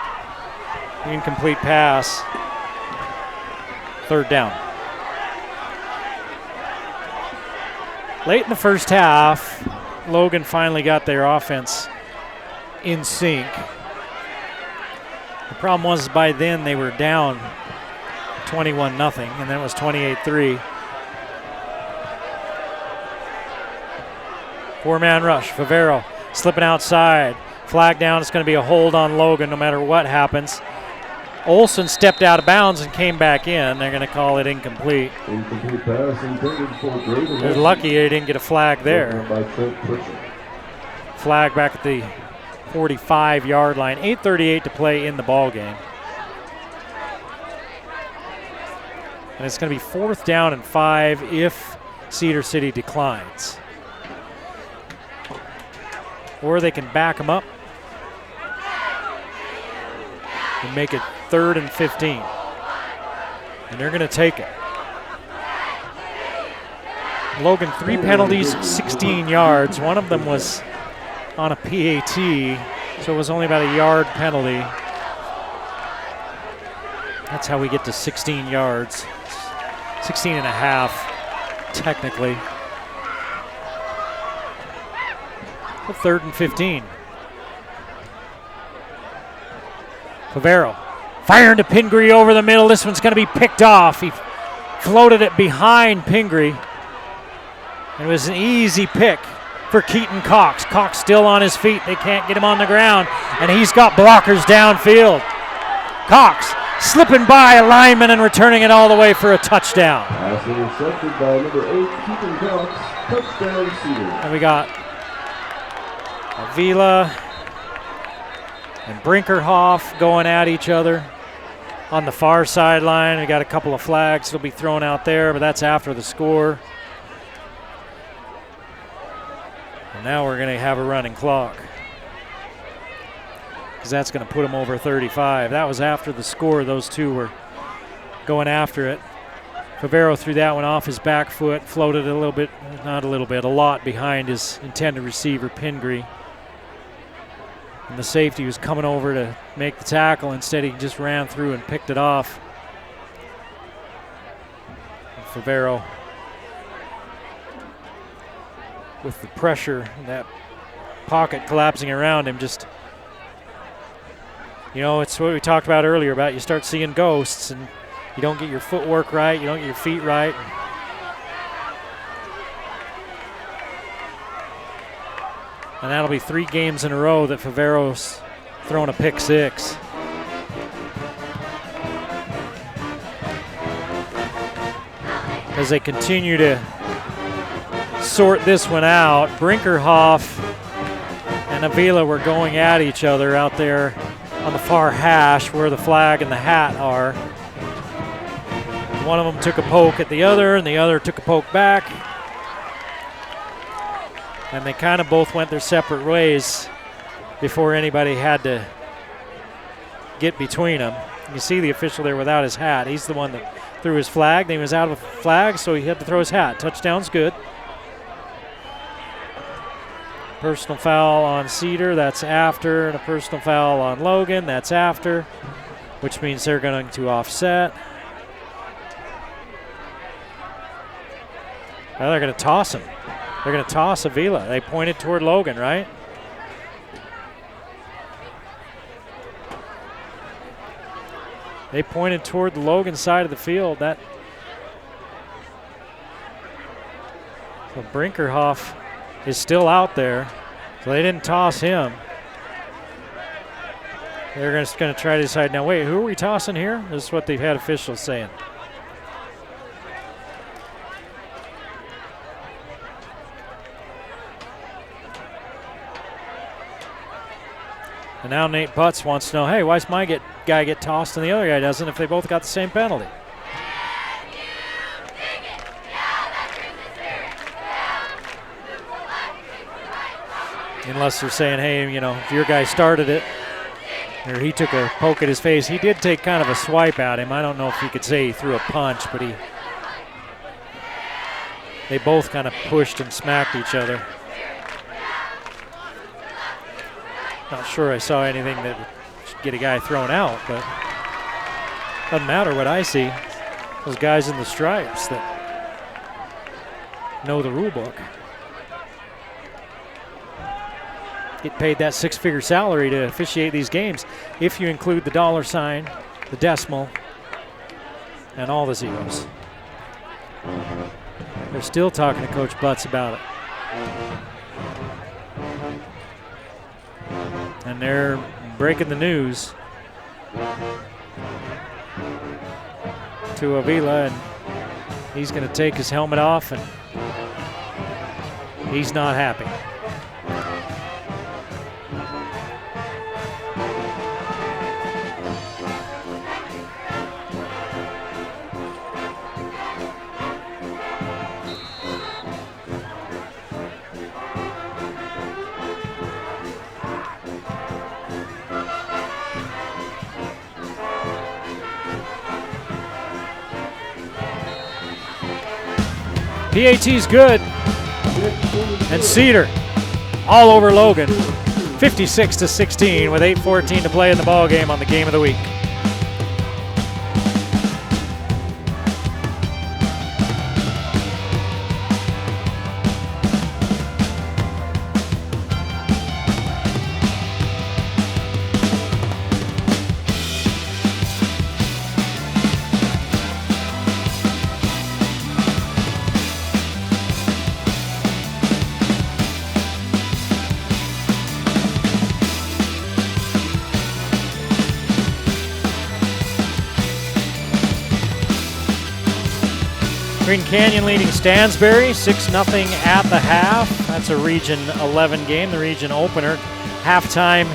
Incomplete pass. Third down. Late in the first half, Logan finally got their offense in sync. The problem was by then they were down 21-0, and then it was 28-3. Four-man rush. Favero slipping outside. Flag down. It's going to be a hold on Logan no matter what happens. Olsen stepped out of bounds and came back in. They're going to call it incomplete. Incomplete pass intended for Graydon. They're lucky they didn't get a flag there. Flag back at the 45-yard line. 8:38 to play in the ball game. And it's going to be 4th down and 5 if Cedar City declines. Or they can back them up and make it 3rd and 15. And they're going to take it. Logan, 3 penalties, 16 yards. One of them was on a PAT, so it was only about a yard penalty. That's how we get to 16 yards. 16 and a half, technically. But 3rd and 15. Favero firing to Pingree over the middle. This one's going to be picked off. He floated it behind Pingree. It was an easy pick for Keaton Cox. Cox still on his feet. They can't get him on the ground, and he's got blockers downfield. Cox slipping by a lineman and returning it all the way for a touchdown. Pass intercepted by number 8, Keaton Cox. Touchdown, Cedar. And we got Avila and Brinkerhoff going at each other on the far sideline. We got a couple of flags that'll be thrown out there, but that's after the score. And now we're going to have a running clock because that's going to put them over 35. That was after the score. Those two were going after it. Favero threw that one off his back foot, floated a lot behind his intended receiver, Pingree. And the safety was coming over to make the tackle. Instead, he just ran through and picked it off. And Favero, with the pressure, that pocket collapsing around him, just, you know, it's what we talked about earlier about you start seeing ghosts and you don't get your footwork right, you don't get your feet right. And that'll be 3 games in a row that Favero's thrown a pick 6. As they continue to sort this one out, Brinkerhoff and Avila were going at each other out there on the far hash where the flag and the hat are. One of them took a poke at the other, and the other took a poke back. And they kind of both went their separate ways before anybody had to get between them. You see the official there without his hat. He's the one that threw his flag. Then he was out of a flag, so he had to throw his hat. Touchdown's good. Personal foul on Cedar, that's after. And a personal foul on Logan, that's after, which means they're going to offset. Well, they're going to toss him. They're going to toss Avila. They pointed toward Logan, right? They pointed toward the Logan side of the field. So Brinkerhoff is still out there, so they didn't toss him. They're just going to try to decide, now wait, who are we tossing here? This is what they've had officials saying. And now Nate Butts wants to know, hey, why does my guy get tossed and the other guy doesn't if they both got the same penalty? Unless they're saying, hey, you know, if your guy started it or he took a poke at his face. He did take kind of a swipe at him. I don't know if you could say he threw a punch, but they both kind of pushed and smacked each other. Not sure I saw anything that should get a guy thrown out, but doesn't matter what I see. Those guys in the stripes that know the rule book get paid that six-figure salary to officiate these games if you include the dollar sign, the decimal, and all the zeros. They're still talking to Coach Butts about it. And they're breaking the news to Avila, and he's going to take his helmet off, and he's not happy. PAT's good, and Cedar all over Logan, 56-16 with 8:14 to play in the ball game on the game of the week. Green Canyon leading Stansbury 6-0 at the half. That's a Region 11 game, the region opener. Halftime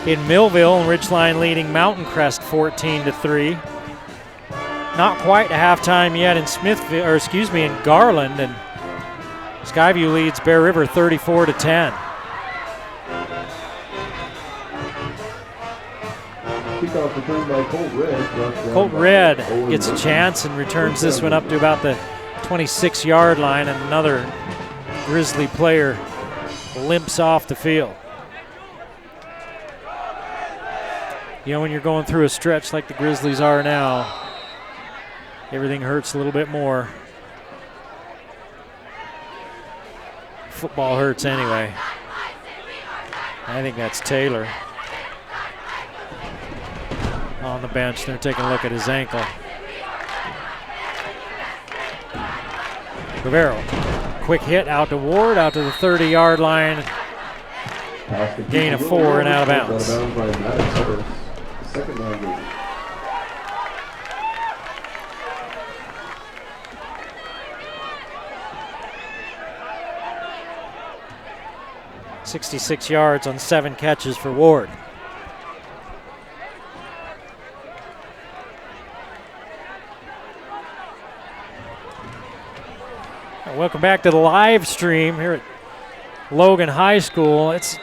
in Millville, and Ridgeline leading Mountain Crest 14-3. Not quite a halftime yet in in Garland, and Skyview leads Bear River 34-10. Kickoff return by Colt Red. Colt Red gets a chance and returns this one up to about the 26-yard line, and another Grizzly player limps off the field. You know, when you're going through a stretch like the Grizzlies are now, everything hurts a little bit more. Football hurts anyway. I think that's Taylor on the bench. They're taking a look at his ankle. Rivero, quick hit out to Ward, out to the 30-yard line. Gain of 4 and out of bounds. Second down game. .66 yards on 7 catches for Ward. Welcome back to the live stream here at Logan High School. It's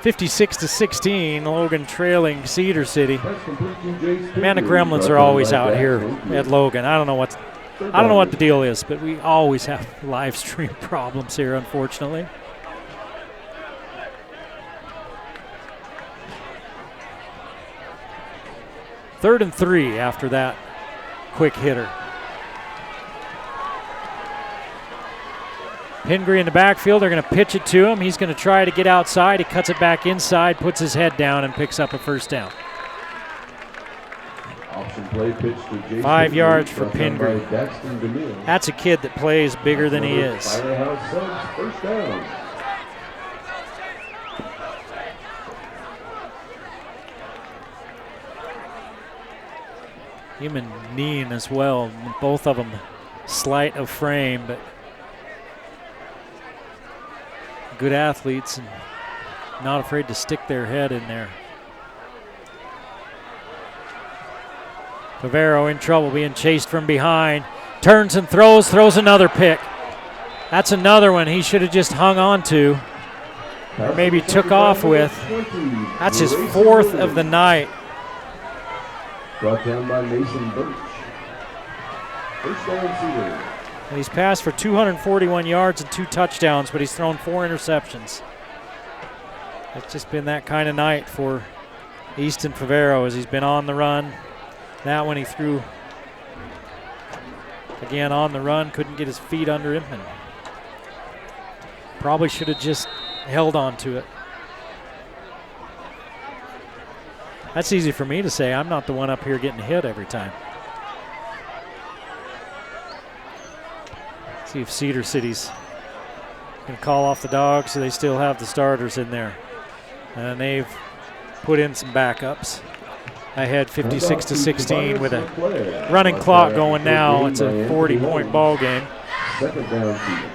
56-16. Logan trailing Cedar City. Man, the Gremlins are always out here at Logan. I don't know what the deal is, but we always have live stream problems here, unfortunately. Third and 3 after that quick hitter. Pingree in the backfield. They're going to pitch it to him. He's going to try to get outside. He cuts it back inside, puts his head down, and picks up a first down. Option play pitch to Jason 5 yards for Pingree. Pingree. That's a kid that plays bigger than he is. Firehouse Subs, first down. Him and Neen as well. Both of them slight of frame, but good athletes and not afraid to stick their head in there. Favero in trouble, being chased from behind. Turns and throws another pick. That's another one he should have just hung on to, or maybe took off with. That's his 4th of the night. Brought down by Mason Birch. First down, Cedar. And he's passed for 241 yards and 2 touchdowns, but he's thrown 4 interceptions. It's just been that kind of night for Easton Favero as he's been on the run. That one he threw again on the run, couldn't get his feet under him, and probably should have just held on to it. That's easy for me to say. I'm not the one up here getting hit every time. See if Cedar City's going to call off the dogs, so they still have the starters in there. And they've put in some backups. Ahead 56-16 with a running clock going now. It's a 40-point ball game. Second down, Cedar.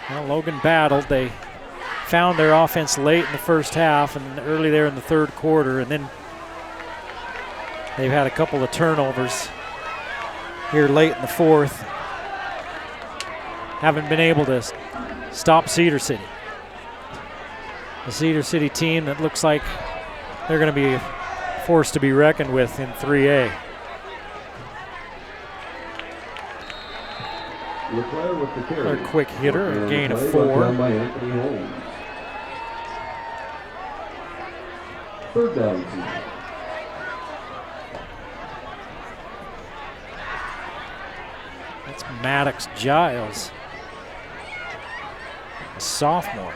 Well, Logan battled. They found their offense late in the first half and early there in the third quarter, and then they've had a couple of turnovers here late in the fourth. Haven't been able to stop Cedar City. The Cedar City team that looks like they're going to be forced to be reckoned with in 3A. LeClaire with the carry. A quick hitter, a gain of 4. By Anthony Holmes. Third down, Cedar. That's Maddox Giles, a sophomore.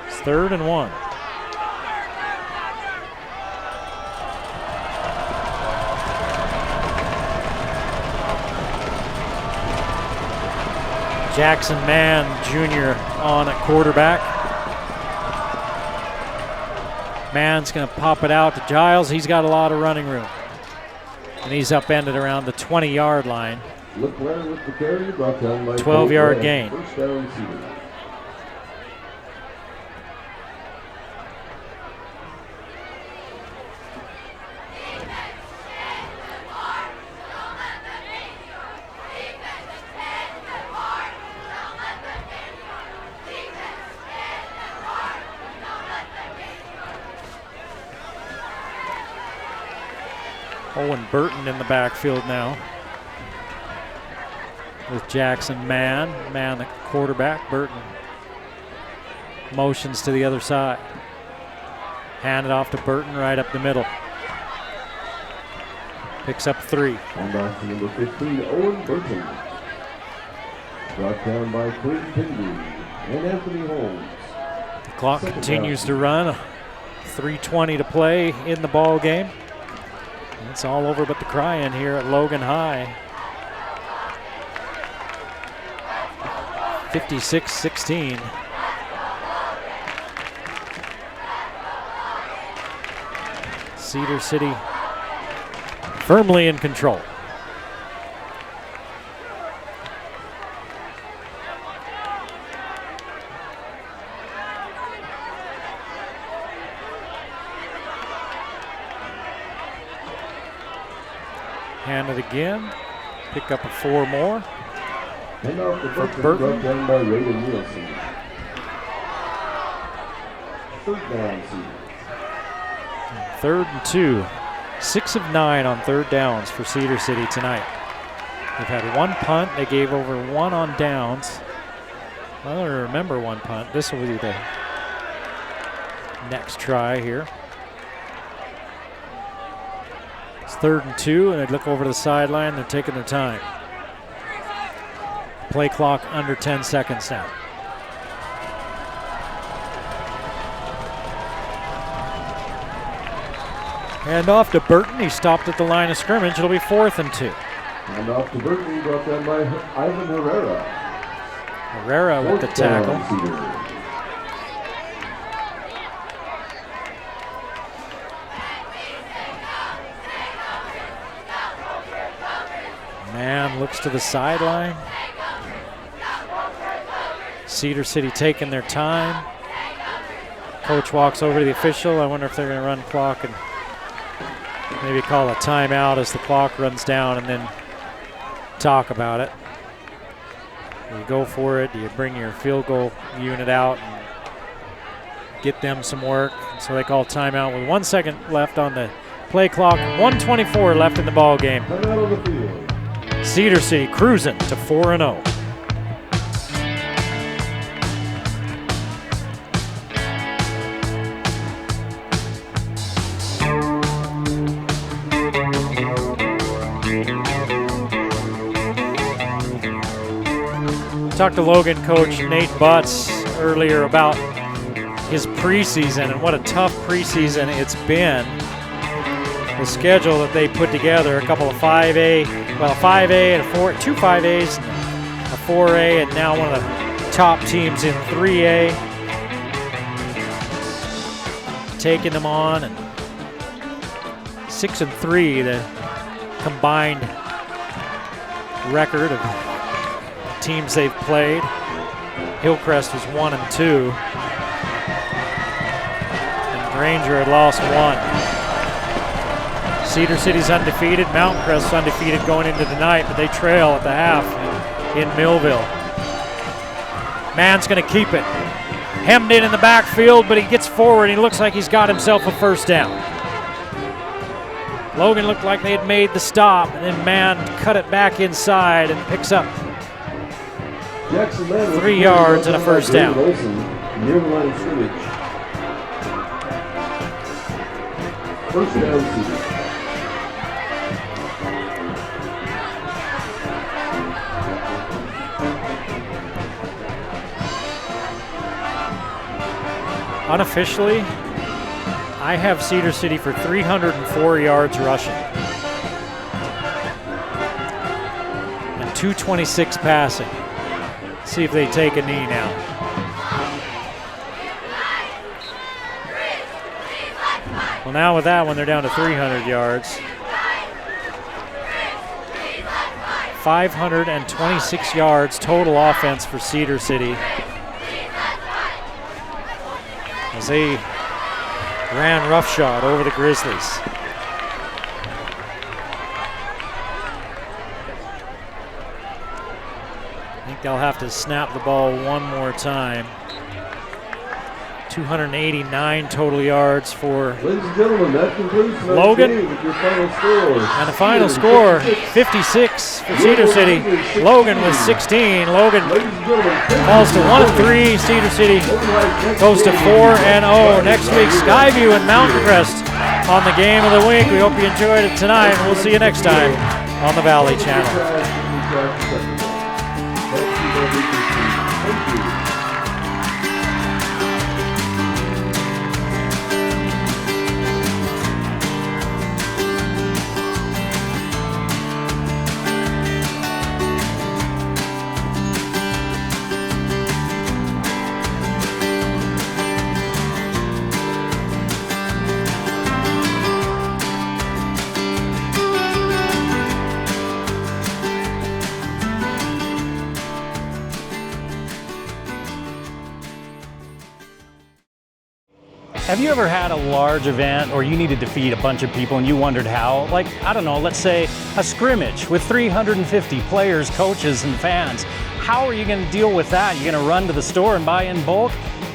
It's 3rd and 1. Jackson Mann Jr. on at quarterback. Mann's going to pop it out to Giles. He's got a lot of running room. And he's upended around the 20-yard line. 12-yard gain. First down, Cedar. Owen Burton in the backfield now with Jackson Mann. Mann, the quarterback. Burton motions to the other side. Hand it off to Burton right up the middle. Picks up 3. And off to number 15, Owen Burton. Brought down by Clayton Pingree and Anthony Holmes. The clock continues to run. 3:20 to play in the ball game. It's all over but the crying here at Logan High. 56-16. Cedar City firmly in control. Hand it again. Pick up a 4 more. And off the For Burton, Burton. brought down by Raven Nielsen. Third down, Cedar. 3rd and 2. 6 of 9 on 3rd downs for Cedar City tonight. They've had 1 punt. They gave over 1 on downs. I don't remember 1 punt. This will be the next try here. It's 3rd and 2, and they look over to the sideline. They're taking their time. Play clock under 10 seconds now. Hand off to Burton. He stopped at the line of scrimmage. It'll be 4th and 2. And off to Burton, brought down by Ivan Herrera. Herrera with the Fourth down, tackle. Cedar. Man looks to the sideline. Cedar City taking their time. Coach walks over to the official. I wonder if they're going to run clock and maybe call a timeout as the clock runs down and then talk about it. Do you go for it? Do you bring your field goal unit out and get them some work? So they call timeout with 1 second left on the play clock. 1:24 left in the ball game. Out of the field. Cedar City cruising to 4-0. Talked to Logan coach Nate Butts earlier about his preseason and what a tough preseason it's been. The schedule that they put together, a couple of 5A, well, a 5A and a 4, 2 5As, and a 4A, and now one of the top teams in 3A. Taking them on, and 6 and 3, the combined record of teams they've played. Hillcrest was 1 and 2, and Granger had lost 1. Cedar City's undefeated. Mountain Crest's undefeated going into tonight, but they trail at the half in Millville. Man's going to keep it. Hemmed in the backfield, but he gets forward. He looks like he's got himself a first down. Logan looked like they had made the stop, and then Mann cut it back inside and picks up 3 yards and a first down. Near the line of scrimmage. First down, Cedar. Unofficially, I have Cedar City for 304 yards rushing and 226 passing. See if they take a knee now. Well, now with that one, they're down to 300 yards. 526 yards total offense for Cedar City, as they ran roughshod over the Grizzlies. I think they'll have to snap the ball one more time. 289 total yards for Ladies and gentlemen, that concludes tonight's Logan. game with your final score. And the final score, 56 for Cedar City. Logan with 16. Logan Ladies and gentlemen, falls to 1-3. Cedar City goes to 4-0. Next week, Skyview and Mountain Crest on the game of the week. We hope you enjoyed it tonight, and we'll see you next time on the Valley Channel. Thank you. Have you ever had a large event or you needed to feed a bunch of people and you wondered how? Like, I don't know, let's say a scrimmage with 350 players, coaches, and fans. How are you going to deal with that? You're going to run to the store and buy in bulk?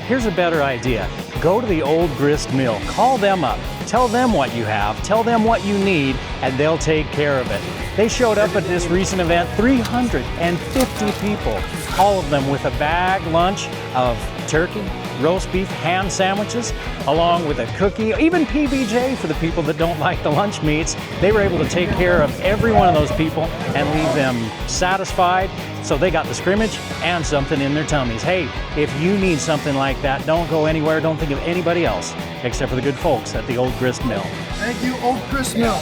Here's a better idea. Go to the Old Grist Mill. Call them up. Tell them what you have. Tell them what you need, and they'll take care of it. They showed up at this recent event, 350 people, all of them with a bag lunch of turkey, roast beef, ham sandwiches, along with a cookie, even PBJ for the people that don't like the lunch meats. They were able to take care of every one of those people and leave them satisfied. So they got the scrimmage and something in their tummies. Hey, if you need something like that, don't go anywhere. Don't think of anybody else except for the good folks at the Old Grist Mill. Thank you, Old Grist Mill.